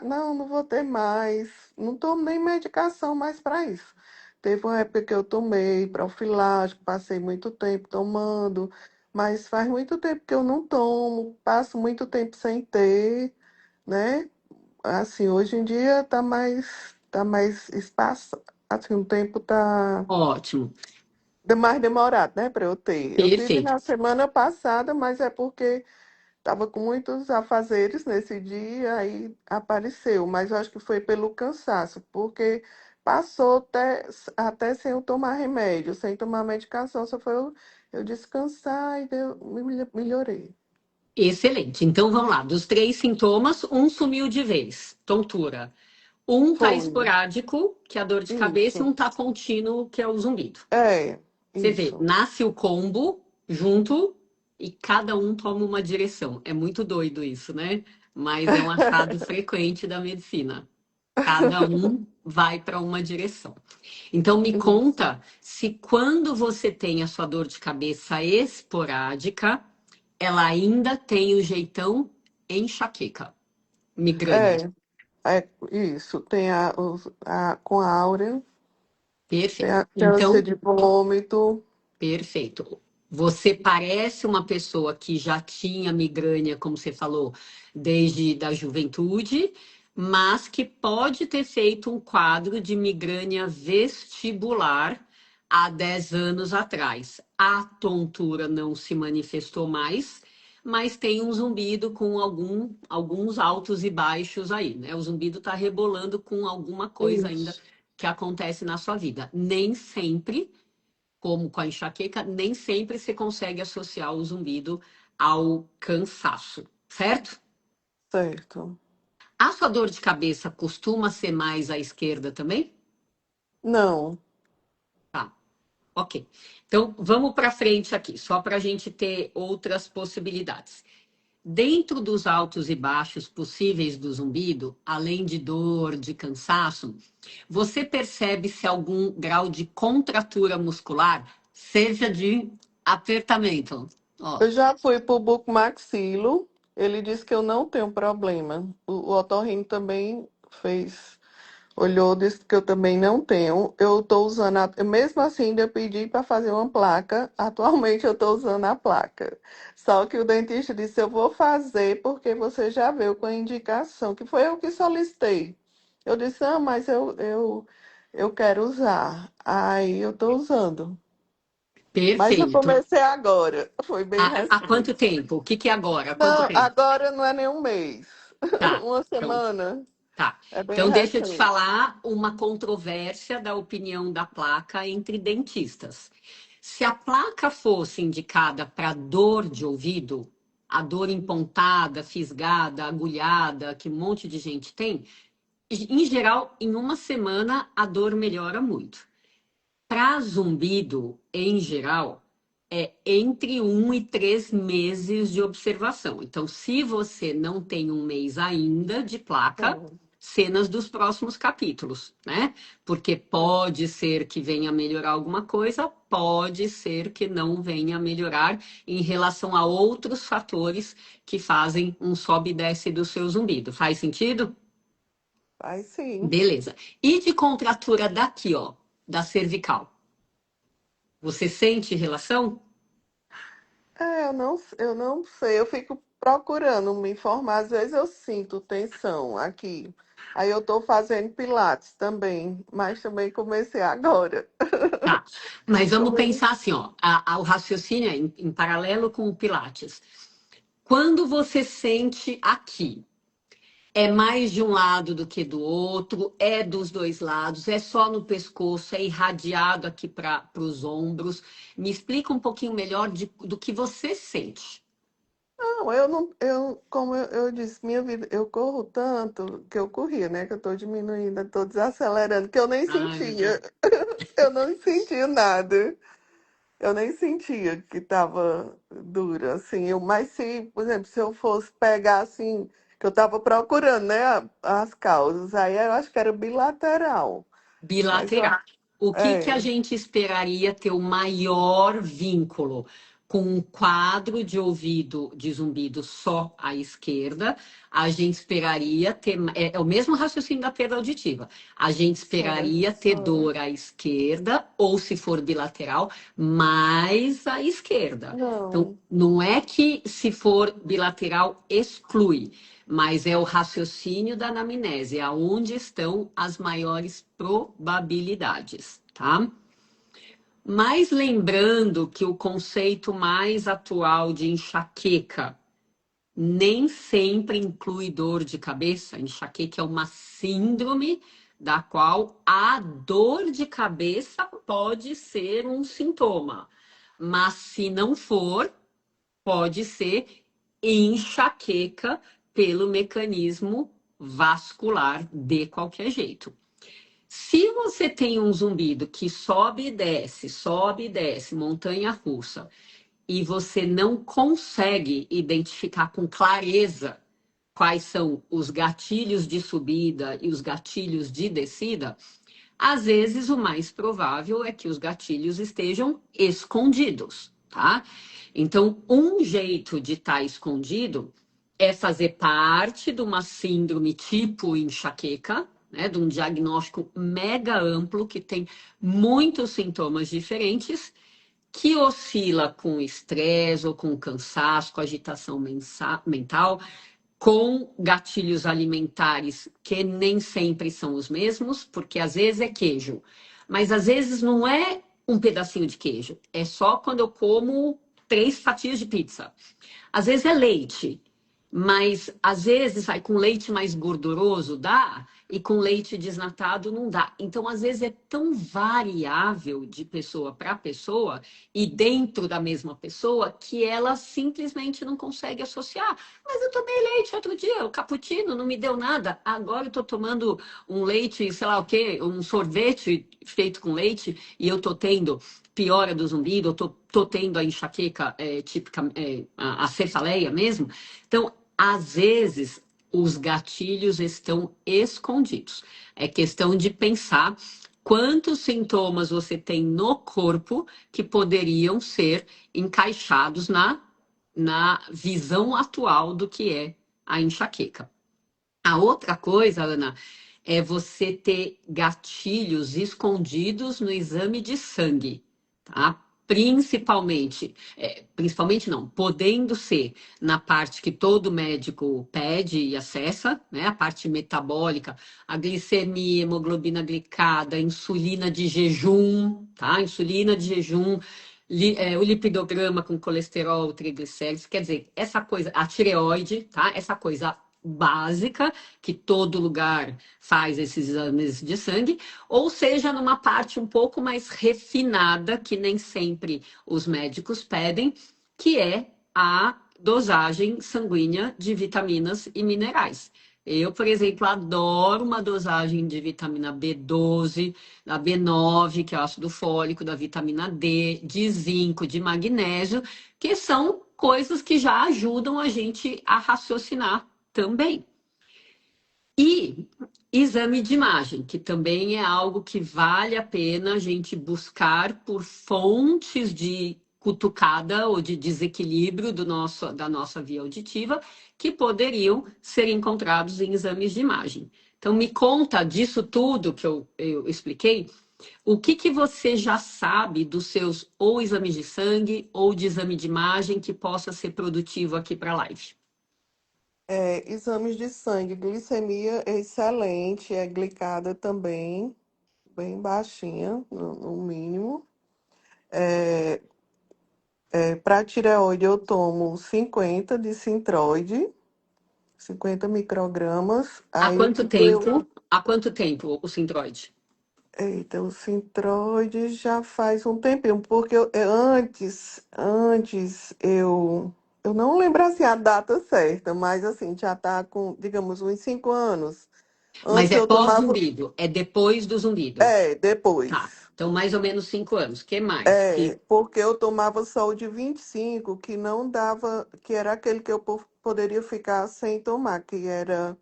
não, não vou ter mais. Não tomo nem medicação mais para isso. Teve uma época que eu tomei profilático, passei muito tempo tomando, mas faz muito tempo que eu não tomo, passo muito tempo sem ter, né? Assim, hoje em dia tá mais espaço, assim, o tempo tá Ótimo. mais demorado, né, para eu ter. Eu tive Perfeito. na semana passada, mas é porque tava com muitos afazeres nesse dia, aí apareceu, mas eu acho que foi pelo cansaço, porque passou até sem eu tomar remédio, sem tomar medicação, só foi eu descansar e melhorei. Excelente. Então vamos lá. Dos 3 sintomas, um sumiu de vez, tontura. Um tá Foi, esporádico, que é a dor de cabeça, e isso. um tá contínuo, que é o zumbido. É, Você vê, isso. nasce o combo junto e cada um toma uma direção. É muito doido isso, né? Mas é um achado frequente da medicina. Cada um vai para uma direção. Então me Isso. conta se quando você tem a sua dor de cabeça esporádica, ela ainda tem o jeitão enxaqueca, migrânia. É, isso. Tem com a áurea, tem Perfeito. a ânsia Então, de vômito. perfeito. Você parece uma pessoa que já tinha migrânia, como você falou, desde da juventude, mas que pode ter feito um quadro de migrânia vestibular há 10 anos atrás. A tontura não se manifestou mais, mas tem um zumbido com alguns altos e baixos aí, né? O zumbido está rebolando com alguma coisa ainda Isso. que acontece na sua vida. Nem sempre, como com a enxaqueca, nem sempre se consegue associar o zumbido ao cansaço, certo? Certo. A sua dor de cabeça costuma ser mais à esquerda também? Não. Tá, ok. Então vamos para frente aqui, só para a gente ter outras possibilidades. Dentro dos altos e baixos possíveis do zumbido, além de dor, de cansaço, você percebe se algum grau de contratura muscular, seja de apertamento? Ó, Eu já fui pro bucomaxilo. Ele disse que eu não tenho problema. O otorrino também olhou, disse que eu também não tenho. Eu estou usando, mesmo assim, ainda pedi para fazer uma placa. Atualmente eu estou usando a placa. Só que o dentista disse, eu vou fazer porque você já veio com a indicação, que foi eu que solicitei. Eu disse, ah, mas eu quero usar. Aí eu estou usando. Mas eu Perfeito. comecei agora, foi bem Há quanto recente. tempo? O que que é agora? Há quanto Não, tempo? agora não é nem um mês. Tá, Uma pronto. semana. Tá. É bem Então, deixa eu te recente. falar uma controvérsia da opinião da placa entre dentistas. Se a placa fosse indicada para dor de ouvido, a dor empontada, fisgada, agulhada, que um monte de gente tem, em geral, em uma semana a dor melhora muito. Para zumbido, em geral, é entre 1 e 3 meses de observação. Então, se você não tem um mês ainda de placa, Hum. cenas dos próximos capítulos, né? Porque pode ser que venha melhorar alguma coisa, pode ser que não venha melhorar em relação a outros fatores que fazem um sobe e desce do seu zumbido. Faz sentido? Faz sim. Beleza. E de contratura daqui, ó, da cervical? Você sente relação? Eu não sei, eu fico procurando me informar, às vezes eu sinto tensão aqui. Aí eu tô fazendo pilates também, mas também comecei agora. Tá. Mas vamos Comecei. pensar assim, ó, o raciocínio é em paralelo com o Pilates. Quando você sente aqui, é mais de um lado do que do outro, é dos dois lados, é só no pescoço, é irradiado aqui para os ombros. Me explica um pouquinho melhor do que você sente. Não, eu não, como eu disse, minha vida, eu corro tanto que eu corria, né? Que eu tô diminuindo, eu tô desacelerando, que eu nem Ai, meu Deus. sentia. Eu não sentia nada. Eu nem sentia que estava dura, assim. Mas se, por exemplo, se eu fosse pegar assim, que eu estava procurando, né, as causas, aí eu acho que era bilateral. Mas eu, Bilateral. O que que a é, gente esperaria ter o maior vínculo com um quadro de ouvido de zumbido só à esquerda? A gente esperaria ter, é o mesmo raciocínio da perda auditiva. A gente esperaria ter certo. dor à esquerda, ou se for bilateral, mais à esquerda. Então, Não, não é que se for bilateral exclui, mas é o raciocínio da anamnese, aonde estão as maiores probabilidades, tá? Mas lembrando que o conceito mais atual de enxaqueca nem sempre inclui dor de cabeça. Enxaqueca é uma síndrome da qual a dor de cabeça pode ser um sintoma, mas se não for, pode ser enxaqueca pelo mecanismo vascular de qualquer jeito. Se você tem um zumbido que sobe e desce, montanha russa, e você não consegue identificar com clareza quais são os gatilhos de subida e os gatilhos de descida, às vezes o mais provável é que os gatilhos estejam escondidos, tá? Então, um jeito de estar escondido é fazer parte de uma síndrome tipo enxaqueca, né, de um diagnóstico mega amplo que tem muitos sintomas diferentes, que oscila com estresse ou com cansaço, com agitação mental, com gatilhos alimentares que nem sempre são os mesmos, porque às vezes é queijo, mas às vezes não é um pedacinho de queijo, é só quando eu como 3 fatias de pizza. Às vezes é leite, mas às vezes vai com leite mais gorduroso dá e com leite desnatado não dá. Então, às vezes é tão variável de pessoa para pessoa e dentro da mesma pessoa que ela simplesmente não consegue associar. Mas eu tomei leite outro dia, o cappuccino não me deu nada. Agora eu tô tomando um leite, sei lá o quê, um sorvete feito com leite e eu tô tendo piora do zumbido, eu tô tendo a enxaqueca típica, a cefaleia mesmo. Então, às vezes, os gatilhos estão escondidos. É questão de pensar quantos sintomas você tem no corpo que poderiam ser encaixados na na visão atual do que é a enxaqueca. A outra coisa, Ana, é você ter gatilhos escondidos no exame de sangue, tá? Principalmente não, podendo ser na parte que todo médico pede e acessa, né? A parte metabólica, a glicemia, hemoglobina glicada, insulina de jejum, tá? Insulina de jejum, o lipidograma com colesterol, triglicéridos, quer dizer, essa coisa, a tireoide, tá? Essa coisa básica que todo lugar faz esses exames de sangue, ou seja, numa parte um pouco mais refinada, que nem sempre os médicos pedem, que é a dosagem sanguínea de vitaminas e minerais. Eu, por exemplo, adoro uma dosagem de vitamina B12, da B9, que é o ácido fólico, da vitamina D, de zinco, de magnésio, que são coisas que já ajudam a gente a raciocinar também. E exame de imagem, que também é algo que vale a pena a gente buscar por fontes de cutucada ou de desequilíbrio da nossa via auditiva, que poderiam ser encontrados em exames de imagem. Então, me conta disso tudo que eu expliquei, o que, que você já sabe dos seus ou exames de sangue ou de exame de imagem que possa ser produtivo aqui para a live? Exames de sangue, glicemia é excelente, é glicada também, bem baixinha, no mínimo. Para tireoide, eu tomo 50 de Sintroide, 50 microgramas. Há Aí o quanto que eu. tempo? Há quanto tempo o Sintroid? Eita, o Sintroide já faz um tempinho, porque antes eu não lembro assim a data certa, mas assim, já tá com, digamos, uns 5 anos. Mas Antes é eu tomava. pós-zumbido, é depois do zumbido. Tá. Depois. Então, mais ou menos 5 anos. Que mais? Porque eu tomava só o de 25 que não dava, que era aquele que eu poderia ficar sem tomar, que era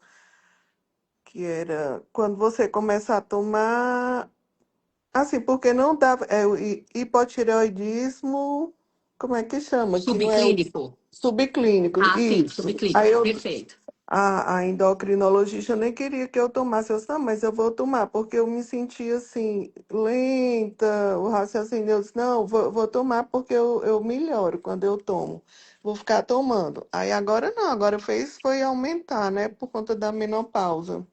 quando você começa a tomar, assim, porque não dava, o hipotireoidismo, como é que chama? Que não é o Subclínico? subclínico, Ah, sim, isso. Aí subclínico. Perfeito. a endocrinologista nem queria que eu tomasse. Eu disse, não, mas eu vou tomar, porque eu me sentia assim, lenta, o raciocínio. Eu disse, não, vou tomar porque eu melhoro quando eu tomo. Vou ficar tomando. Aí agora não, agora foi aumentar, né? Por conta da menopausa.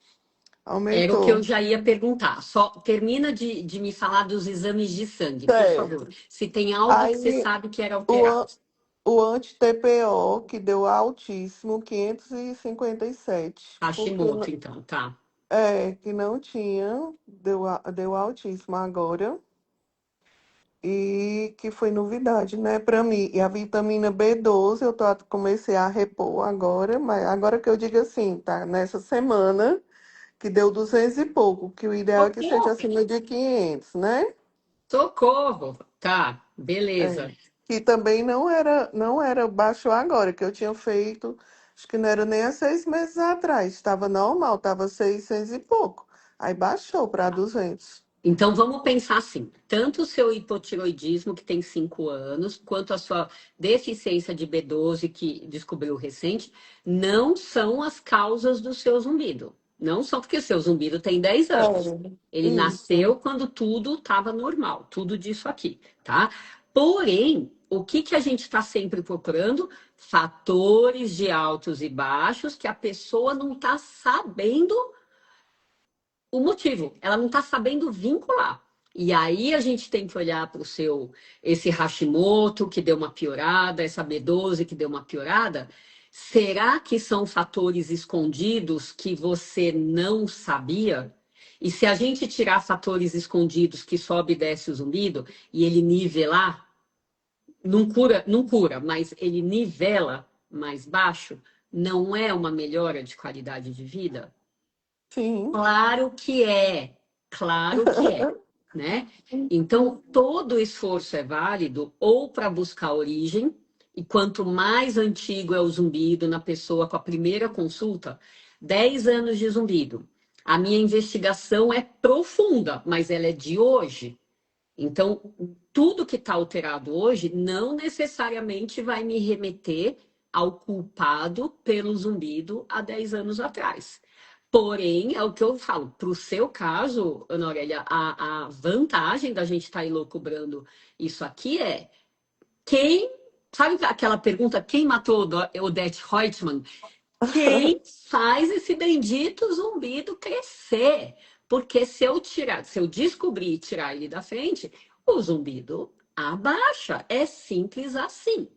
Era o que eu Aumentou. já ia perguntar. Só termina de me falar dos exames de sangue, por favor. Certo. Se tem algo que você Aí sabe que era o, alterado. an- o anti-TPO, que deu altíssimo, 557. Porque Hashimoto, então, tá. que não tinha, deu altíssimo agora. E que foi novidade, né, para mim. E a vitamina B12 comecei a repor agora, mas agora que eu digo assim, tá? Nessa semana, que deu 200 e pouco, que o ideal é que seja Socorro! acima de 500, né? Socorro! Tá, É. beleza. Que também não era baixo agora, que eu tinha feito, acho que não era nem há 6 meses atrás, estava normal, estava 600 e pouco. Aí baixou para 200. Então, vamos pensar assim: tanto o seu hipotiroidismo, que tem 5 anos, quanto a sua deficiência de B12, que descobriu recente, não são as causas do seu zumbido. Não são porque o seu zumbido tem 10 anos. Ele Isso. nasceu quando tudo estava normal, tudo disso aqui, tá? Porém, o que, que a gente está sempre procurando? Fatores de altos e baixos que a pessoa não está sabendo o motivo, ela não está sabendo vincular. E aí a gente tem que olhar para o esse Hashimoto que deu uma piorada, essa B12 que deu uma piorada. Será que são fatores escondidos que você não sabia? E se a gente tirar fatores escondidos que sobe e desce o zumbido e ele nivelar, não cura, mas ele nivela mais baixo, não é uma melhora de qualidade de vida? Sim. Claro que é, né? Então, todo esforço é válido ou para buscar a origem, e quanto mais antigo é o zumbido na pessoa com a primeira consulta, 10 anos de zumbido. A minha investigação é profunda, mas ela é de hoje. Então, tudo que está alterado hoje não necessariamente vai me remeter ao culpado pelo zumbido há 10 anos atrás. Porém, é o que eu falo, para o seu caso, Ana Aurélia, a vantagem da gente estar elucubrando isso aqui é quem. Sabe aquela pergunta, quem matou Odete Reutemann? Quem faz esse bendito zumbido crescer? Porque se eu descobrir e tirar ele da frente, o zumbido abaixa. É simples assim.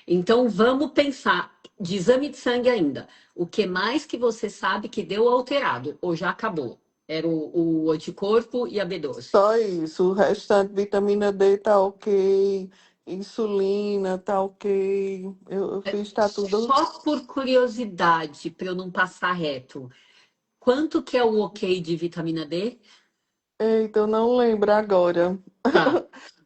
Então vamos pensar de exame de sangue ainda. O que mais que você sabe que deu alterado ou já acabou? Era o anticorpo e a B12. Só isso. O restante, vitamina D tá ok. Insulina tá ok. Eu fiz, tá tudo. Só por curiosidade, para eu não passar reto, quanto que é o ok de vitamina D? Eita, eu não lembro agora. Tá,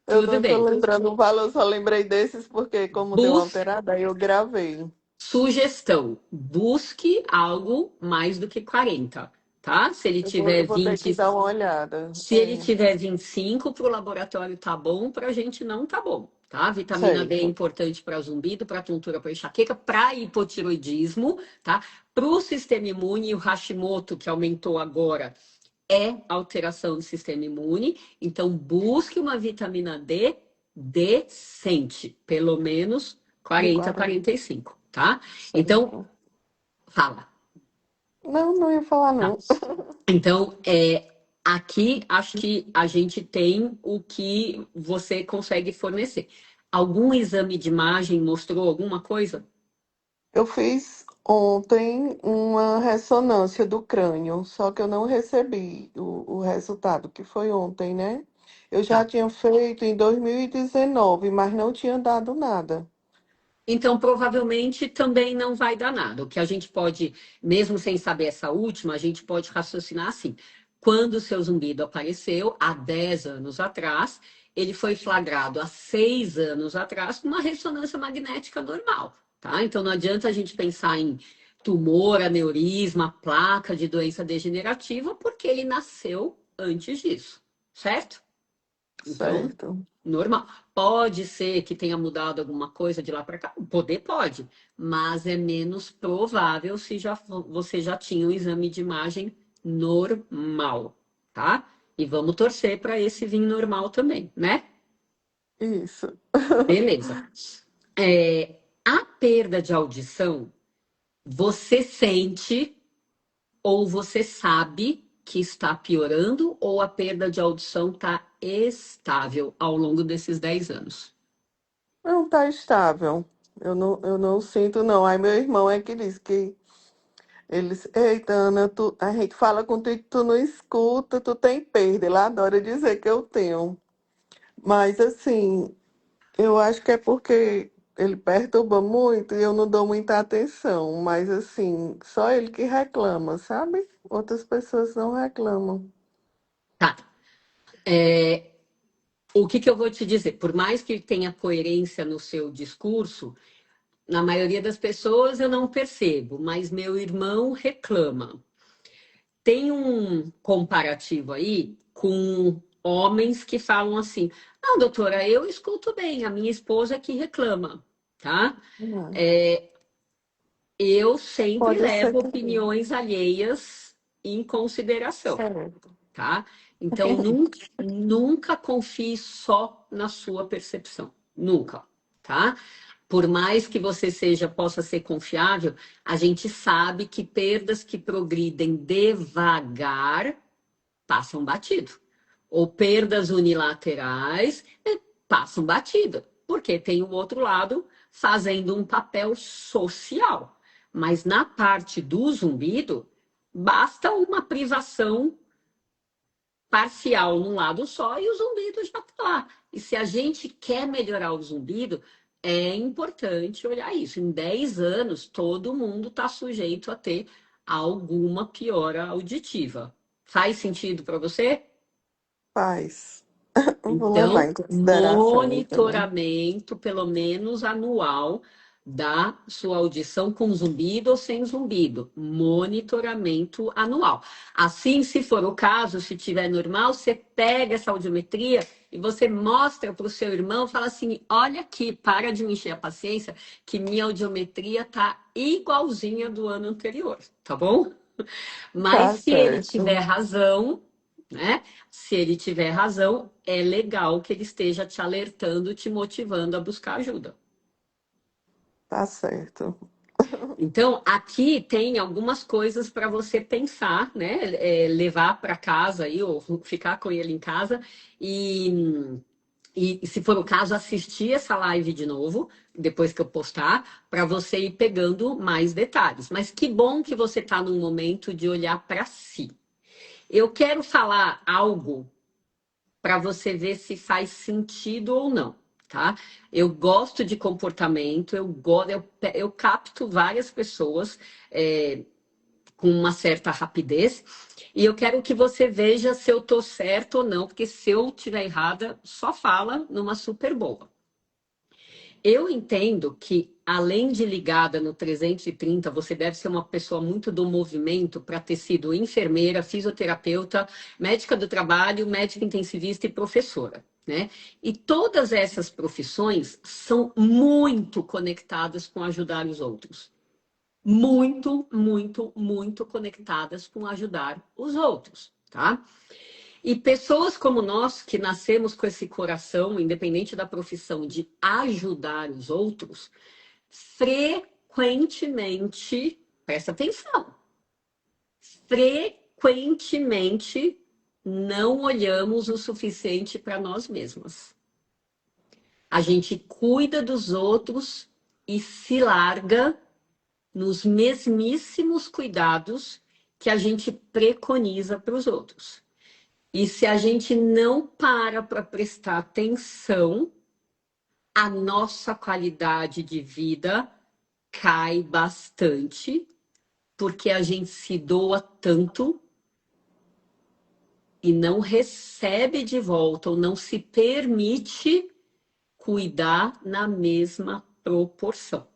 Eu tudo não tô bem. lembrando o valor, eu só lembrei desses porque, como deu Bus alterada, aí eu gravei. Sugestão: busque algo mais do que 40, tá? Se ele Eu tiver vou ter que 20, dar uma olhada. se ele É, tiver 25 para o laboratório tá bom, para a gente não tá bom, tá? Vitamina D é certo. importante para zumbido, para tontura, para enxaqueca, para hipotiroidismo, tá? Para o sistema imune, o Hashimoto que aumentou agora é alteração do sistema imune, então busque uma vitamina D decente, pelo menos De 40, 40. 45, tá? Então, Certo. fala. Não, não ia falar, Tá. não. Então, aqui acho que a gente tem o que você consegue fornecer. Algum exame de imagem mostrou alguma coisa? Eu fiz ontem uma ressonância do crânio, só que eu não recebi o resultado, que foi ontem, né? Eu já Tá. tinha feito em 2019, mas não tinha dado nada. Então, provavelmente também não vai dar nada. O que a gente pode, mesmo sem saber essa última, a gente pode raciocinar assim. Quando o seu zumbido apareceu, há 10 anos atrás, ele foi flagrado há 6 anos atrás com uma ressonância magnética normal, tá? Então, não adianta a gente pensar em tumor, aneurisma, placa de doença degenerativa, porque ele nasceu antes disso, certo? Então, Certo. normal. Pode ser que tenha mudado alguma coisa de lá para cá? Poder pode, mas é menos provável se você já tinha um exame de imagem normal, tá? E vamos torcer para esse vir normal também, né? Isso. Beleza. A perda de audição, você sente ou você sabe que está piorando ou a perda de audição está estável ao longo desses 10 anos? Não tá estável. Eu não sinto, não. Aí meu irmão é que diz que eles, eita, Ana, a gente fala contigo, tu não escuta, tu tem perda. Ele adora dizer que eu tenho. Mas assim, eu acho que é porque ele perturba muito e eu não dou muita atenção. Mas assim, só ele que reclama, sabe? Outras pessoas não reclamam. Tá. É, o que eu vou te dizer? Por mais que tenha coerência no seu discurso, na maioria das pessoas eu não percebo, mas meu irmão reclama. Tem um comparativo aí com homens que falam assim: não, doutora, eu escuto bem, a minha esposa é que reclama, tá? Não, Eu sempre pode ser levo também. opiniões alheias em consideração. Certo. Tá? Então, nunca confie só na sua percepção. Nunca, tá? Por mais que você possa ser confiável, a gente sabe que perdas que progridem devagar passam batido. Ou perdas unilaterais passam batido. Porque tem o outro lado fazendo um papel social. Mas na parte do zumbido, basta uma privação parcial num lado só e o zumbido já está lá. E se a gente quer melhorar o zumbido, é importante olhar isso. Em 10 anos, todo mundo está sujeito a ter alguma piora auditiva. Faz sentido para você? Faz. Vou levar Então, em consideração também. monitoramento, pelo menos anual, da sua audição com zumbido ou sem zumbido. Monitoramento anual. Assim, se for o caso, se tiver normal, você pega essa audiometria e você mostra para o seu irmão, fala assim, olha aqui, para de me encher a paciência, que minha audiometria tá igualzinha do ano anterior, tá bom? Mas Tá se ele tiver certo. razão, né? Se ele tiver razão, é legal que ele esteja te alertando, te motivando a buscar ajuda. Tá certo. Então, aqui tem algumas coisas para você pensar, né? Levar para casa aí, ou ficar com ele em casa e, e, se for o caso, assistir essa live de novo, depois que eu postar, para você ir pegando mais detalhes. Mas que bom que você está num momento de olhar para si. Eu quero falar algo para você ver se faz sentido ou não, tá? Eu gosto de comportamento, eu capto várias pessoas com uma certa rapidez e eu quero que você veja se eu tô certo ou não, porque se eu tiver errada, só fala numa super boa. Eu entendo que, além de ligada no 330, você deve ser uma pessoa muito do movimento para ter sido enfermeira, fisioterapeuta, médica do trabalho, médica intensivista e professora, né? E todas essas profissões são muito conectadas com ajudar os outros. Muito, muito, muito conectadas com ajudar os outros, tá? E pessoas como nós, que nascemos com esse coração, independente da profissão, de ajudar os outros, frequentemente, presta atenção, frequentemente não olhamos o suficiente para nós mesmas. A gente cuida dos outros e se larga nos mesmíssimos cuidados que a gente preconiza para os outros. E se a gente não para prestar atenção, a nossa qualidade de vida cai bastante, porque a gente se doa tanto e não recebe de volta ou não se permite cuidar na mesma proporção.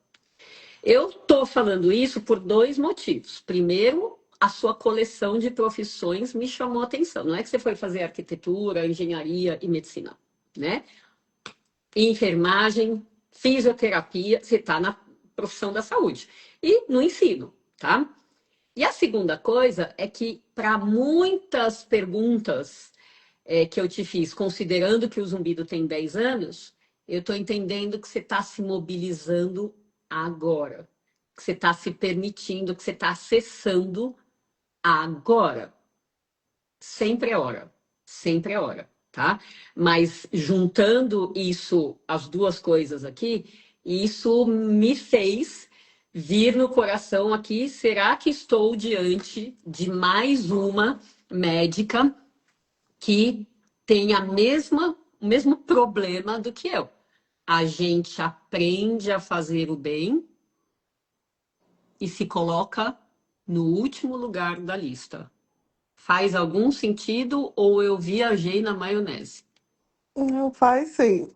Eu estou falando isso por dois motivos. Primeiro, a sua coleção de profissões me chamou a atenção. Não é que você foi fazer arquitetura, engenharia e medicina, né? Enfermagem, fisioterapia, você está na profissão da saúde. E no ensino, tá? E a segunda coisa é que, para muitas perguntas que eu te fiz, considerando que o zumbido tem 10 anos, eu estou entendendo que você está se mobilizando agora, que você está se permitindo, que você está acessando agora. Sempre é hora, sempre é hora, tá? Mas juntando isso, as duas coisas aqui, isso me fez vir no coração aqui, será que estou diante de mais uma médica que tem o mesmo problema do que eu? A gente aprende a fazer o bem e se coloca no último lugar da lista. Faz algum sentido ou eu viajei na maionese? Não faz sim.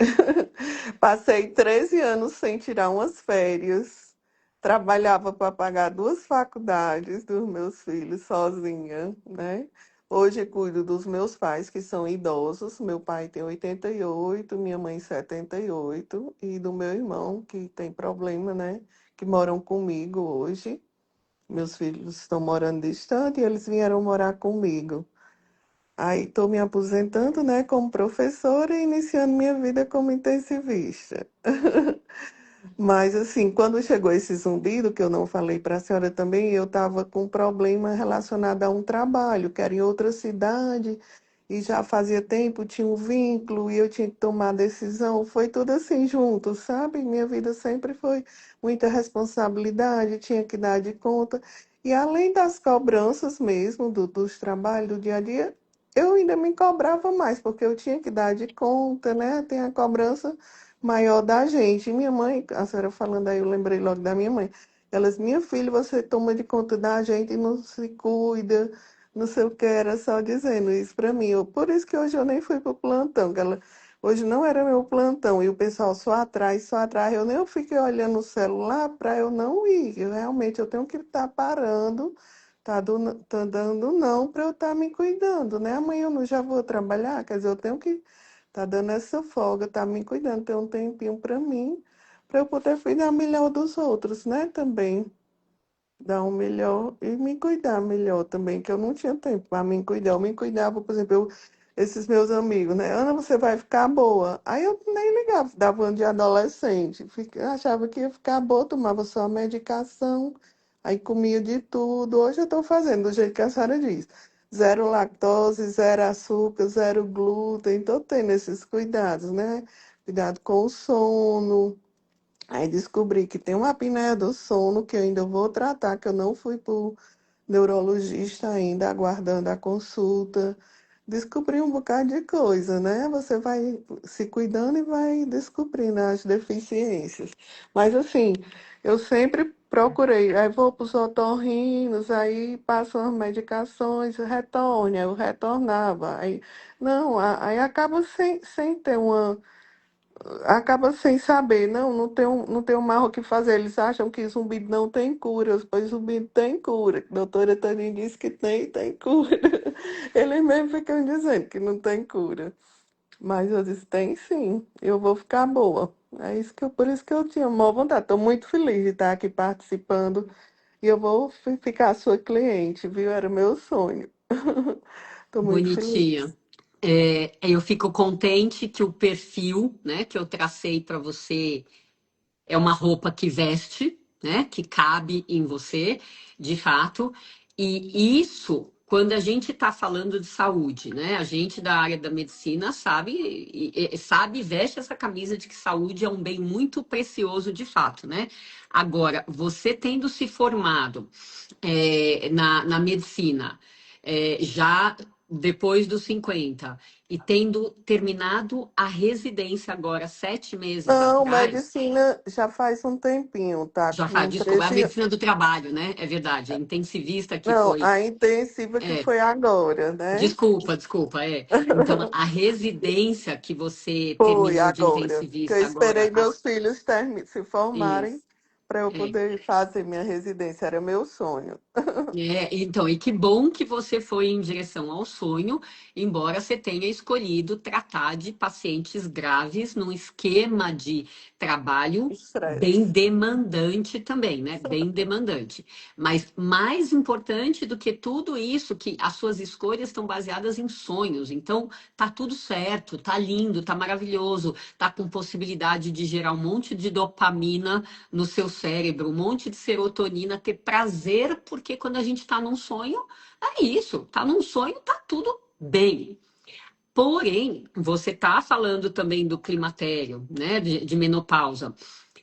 Passei 13 anos sem tirar umas férias. Trabalhava para pagar duas faculdades dos meus filhos sozinha, né? Hoje cuido dos meus pais, que são idosos. Meu pai tem 88, minha mãe 78, e do meu irmão, que tem problema, né? Que moram comigo hoje. Meus filhos estão morando distante e eles vieram morar comigo. Aí estou me aposentando, né, como professora e iniciando minha vida como intensivista. Mas, assim, quando chegou esse zumbido, que eu não falei para a senhora também, eu estava com um problema relacionado a um trabalho, que era em outra cidade, e já fazia tempo, tinha um vínculo, e eu tinha que tomar decisão. Foi tudo assim junto, sabe? Minha vida sempre foi muita responsabilidade, tinha que dar de conta. E além das cobranças mesmo, dos trabalhos, do dia a dia, eu ainda me cobrava mais, porque eu tinha que dar de conta, né? Tem a cobrança maior da gente. E minha mãe, a senhora falando aí, eu lembrei logo da minha mãe. Elas, minha filha, você toma de conta da gente e não se cuida, não sei o que, era só dizendo isso para mim. Por isso que hoje eu nem fui pro plantão, que ela Hoje não era meu plantão e o pessoal só atrás, só atrás. Eu nem fiquei olhando o celular para eu não ir. Realmente eu tenho que estar parando, tá dando não para eu estar me cuidando, né? Amanhã eu não já vou trabalhar, quer dizer, eu tenho que estar dando essa folga, tá me cuidando, ter um tempinho para mim, para eu poder cuidar melhor dos outros, né? Também dar um melhor e me cuidar melhor também, que eu não tinha tempo para me cuidar. Eu me cuidava, por exemplo, esses meus amigos, né? Ana, você vai ficar boa. Aí eu nem ligava, dava um de adolescente. Achava que ia ficar boa, tomava só a medicação, aí comia de tudo. Hoje eu estou fazendo do jeito que a senhora diz. Zero lactose, zero açúcar, zero glúten. Estou tendo esses cuidados, né? Cuidado com o sono. Aí descobri que tem uma apneia do sono que eu ainda vou tratar, que eu não fui para o neurologista ainda, aguardando a consulta. Descobri um bocado de coisa, né? Você vai se cuidando e vai descobrindo as deficiências. Mas assim, eu sempre procurei, aí vou para os otorrinos, aí passam as medicações, retorne, aí eu retornava. Aí, não, aí acaba sem ter uma acaba sem saber, não tem mais o que fazer. Eles acham que zumbido não tem cura, pois zumbido tem cura. A doutora Tani disse que tem cura. Eles mesmo ficam dizendo que não tem cura. Mas eu disse, tem sim, eu vou ficar boa. Por isso que eu tinha maior vontade. Estou muito feliz de estar aqui participando e eu vou ficar sua cliente, viu? Era meu sonho. Estou muito Bonitinha. feliz. Eu fico contente que o perfil, né, que eu tracei para você é uma roupa que veste, né? Que cabe em você, de fato. E isso, quando a gente está falando de saúde, né? A gente da área da medicina sabe, sabe e veste essa camisa de que saúde é um bem muito precioso, de fato, né? Agora, você tendo se formado na medicina, já depois dos 50 e tendo terminado a residência agora, 7 meses Não, atrás, medicina já faz um tempinho, tá? já faz, Com desculpa, é a 13 medicina do trabalho, né? É verdade, a intensivista que Não, foi. a intensiva que É, foi agora, né? desculpa, é. Então, a residência que você Foi terminou de agora. Que eu intensivista agora, esperei meus filhos se formarem isso. para eu É. poder fazer minha residência. Era meu sonho. Então, e que bom que você foi em direção ao sonho, embora você tenha escolhido tratar de pacientes graves num esquema de trabalho bem Estresse. demandante também, né? Bem demandante. Mas mais importante do que tudo isso, que as suas escolhas estão baseadas em sonhos. Então, tá tudo certo, tá lindo, tá maravilhoso, tá com possibilidade de gerar um monte de dopamina no seu cérebro, um monte de serotonina, ter prazer, porque quando a gente está num sonho, é isso, tá num sonho, tá tudo bem. Porém, você tá falando também do climatério, né, de menopausa.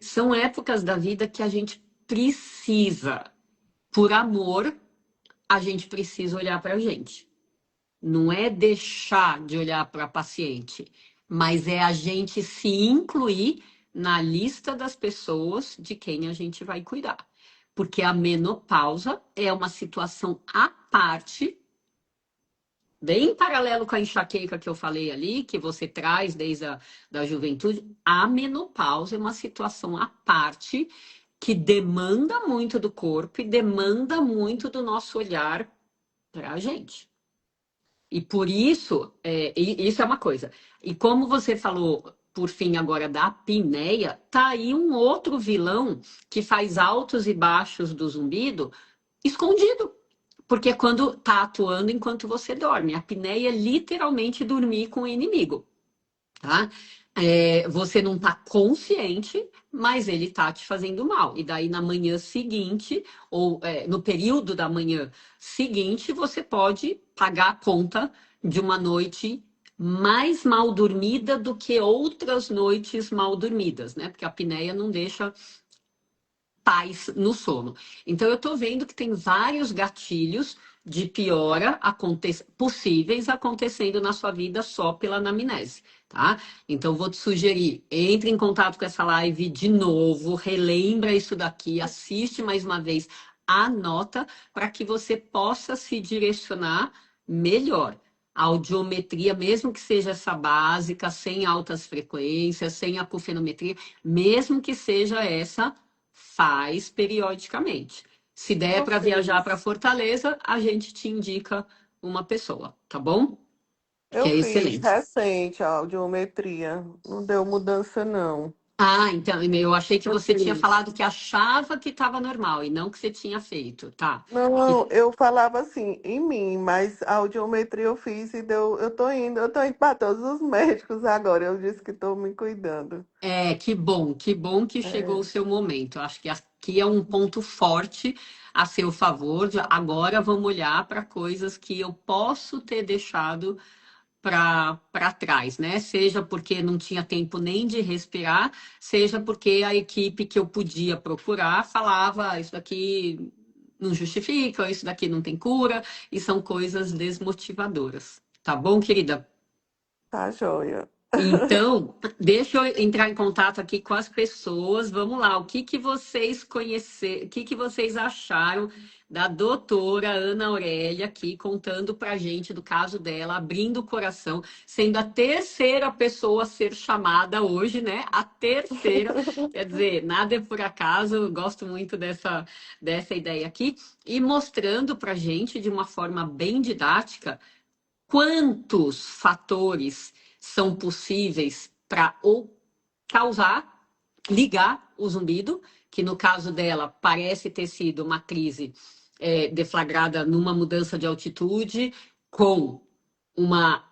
São épocas da vida que a gente precisa, por amor, a gente precisa olhar para a gente. Não é deixar de olhar para a paciente, mas é a gente se incluir na lista das pessoas de quem a gente vai cuidar. Porque a menopausa é uma situação à parte, bem paralelo com a enxaqueca que eu falei ali, que você traz desde a da juventude. A menopausa é uma situação à parte que demanda muito do corpo e demanda muito do nosso olhar para a gente. E por isso, isso é uma coisa. E como você falou, por fim, agora da apneia, tá aí um outro vilão que faz altos e baixos do zumbido escondido. Porque é quando tá atuando enquanto você dorme. A apneia é literalmente dormir com o inimigo, tá? Você não tá consciente, mas ele tá te fazendo mal. E daí na manhã seguinte, ou no período da manhã seguinte, você pode pagar a conta de uma noite mais mal dormida do que outras noites mal dormidas, né? Porque a apneia não deixa paz no sono. Então, eu estou vendo que tem vários gatilhos de piora possíveis acontecendo na sua vida só pela anamnese, tá? Então, vou te sugerir, entre em contato com essa live de novo, relembra isso daqui, assiste mais uma vez, anota para que você possa se direcionar melhor. A audiometria, mesmo que seja essa básica, sem altas frequências, sem acufenometria, mesmo que seja essa, faz periodicamente. Se der Eu para viajar para fiz. Fortaleza, a gente te indica uma pessoa, tá bom? Que Eu é fiz excelente. recente a audiometria. Não deu mudança, não. Ah, então, eu achei que Eu você tinha fiz. falado que achava que estava normal e não que você tinha feito, tá? Não, E- eu falava assim, em mim, mas a audiometria eu fiz e deu. Eu tô indo para todos os médicos agora. Eu disse que estou me cuidando. que bom que chegou o É. seu momento. Eu acho que aqui é um ponto forte a seu favor. Agora vamos olhar para coisas que eu posso ter deixado para trás, né? Seja porque não tinha tempo nem de respirar, seja porque a equipe que eu podia procurar falava: "Ah, isso daqui não justifica, isso daqui não tem cura", e são coisas desmotivadoras. Tá bom, querida? Tá joia. Então, deixa eu entrar em contato aqui com as pessoas. Vamos lá, o que que vocês conheceram, o que que vocês acharam da doutora Ana Aurélia aqui contando pra gente do caso dela, abrindo o coração, sendo a terceira pessoa a ser chamada hoje, né? A terceira, quer dizer, nada é por acaso, eu gosto muito dessa ideia aqui, e mostrando pra gente de uma forma bem didática quantos fatores são possíveis para ou causar, ligar o zumbido, que no caso dela parece ter sido uma crise deflagrada numa mudança de altitude com uma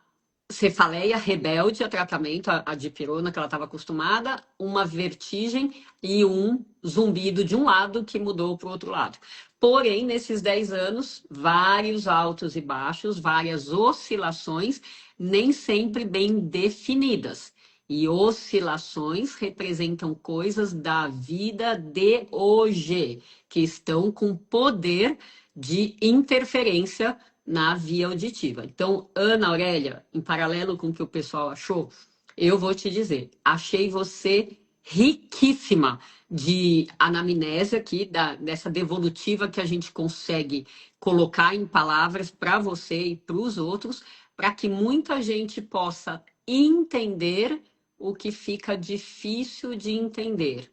cefaleia rebelde a tratamento, a dipirona que ela estava acostumada, uma vertigem e um zumbido de um lado que mudou para o outro lado. Porém, nesses 10 anos, vários altos e baixos, várias oscilações, nem sempre bem definidas. E oscilações representam coisas da vida de hoje, que estão com poder de interferência na via auditiva. Então, Ana Aurélia, em paralelo com o que o pessoal achou, eu vou te dizer, achei você riquíssima de anamnese aqui, dessa devolutiva que a gente consegue colocar em palavras para você e para os outros, para que muita gente possa entender o que fica difícil de entender.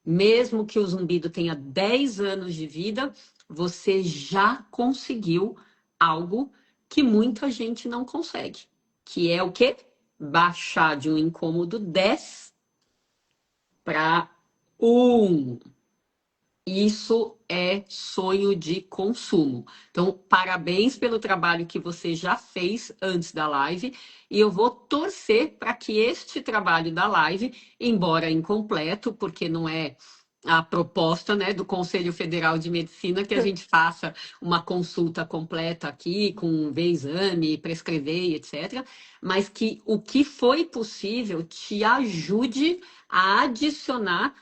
Mesmo que o zumbido tenha 10 anos de vida, você já conseguiu algo que muita gente não consegue, que é o quê? Baixar de um incômodo 10 para 1. Isso é sonho de consumo. Então, parabéns pelo trabalho que você já fez antes da live. E eu vou torcer para que este trabalho da live, embora incompleto, porque não é a proposta, né, do Conselho Federal de Medicina que a gente faça uma consulta completa aqui, com ver exame, prescrever, etc. Mas que o que foi possível te ajude a adicionar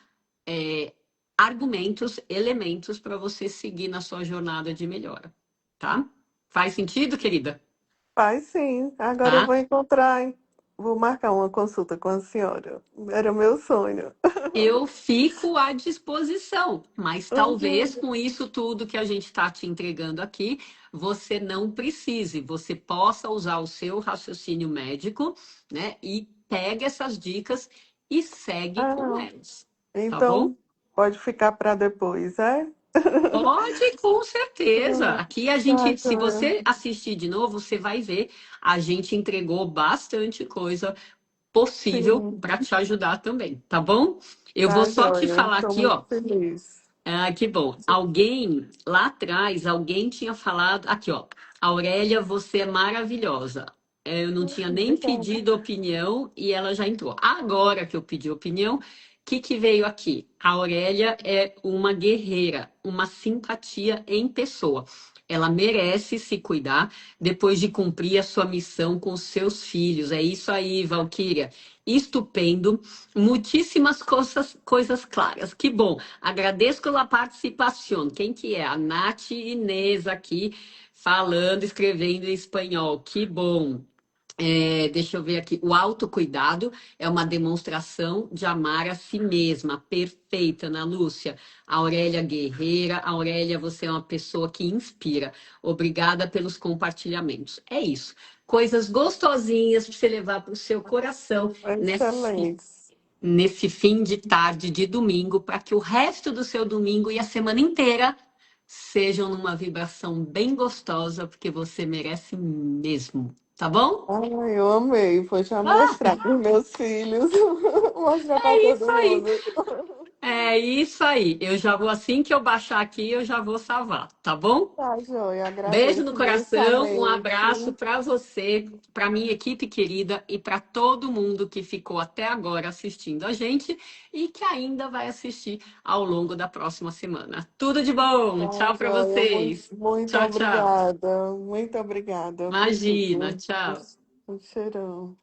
é, argumentos, elementos para você seguir na sua jornada de melhora, tá? Faz sentido, querida? Faz sim. Agora eu Tá? vou vou marcar uma consulta com a senhora. Era meu sonho. Eu fico à disposição, mas talvez Uhum. com isso tudo que a gente está te entregando aqui, você não precise, você possa usar o seu raciocínio médico, né? E pega essas dicas e segue com Ah, elas, tá bom? então pode ficar para depois, é? Pode, com certeza. Aqui a Tá, gente, se joia. você assistir de novo, você vai ver, a gente entregou bastante coisa possível Sim, para te ajudar também, tá bom? Eu vou tá, só te joia. falar Estou aqui, muito ó. feliz. Ah, que bom. Alguém lá atrás, alguém tinha falado. Aqui, ó. Aurélia, você é maravilhosa. Eu não tinha nem Obrigada. pedido opinião e ela já entrou. Agora que eu pedi opinião, o que que veio aqui? A Aurélia é uma guerreira, uma simpatia em pessoa. Ela merece se cuidar depois de cumprir a sua missão com os seus filhos. É isso aí, Valquíria. Estupendo. Muitíssimas coisas claras. Que bom. Agradeço pela participação. Quem que é? A Nath Inês aqui, falando, escrevendo em espanhol. Que bom. Deixa eu ver aqui. O autocuidado é uma demonstração de amar a si mesma. Perfeita, Ana Lúcia. Aurélia Guerreira. Aurélia, você é uma pessoa que inspira. Obrigada pelos compartilhamentos. É isso. Coisas gostosinhas para você levar para o seu coração Excelente. nesse fim de tarde de domingo, para que o resto do seu domingo e a semana inteira sejam numa vibração bem gostosa, porque você merece mesmo. Tá bom? Ai, eu amei. Vou já Ah, mostrar para meus filhos, mostrar para é todo isso aí. mundo. É isso aí. Eu já vou, assim que eu baixar aqui, eu já vou salvar, tá bom? Tá, joia. Beijo no Agradeço coração, um imensamente. abraço para você, para minha equipe querida e para todo mundo que ficou até agora assistindo a gente e que ainda vai assistir ao longo da próxima semana. Tudo de bom. Tá, Tchau para joia. Muito, vocês. muito Tchau, tchau. obrigada. Muito obrigada por Imagina, tudo. tchau. Um cheirão.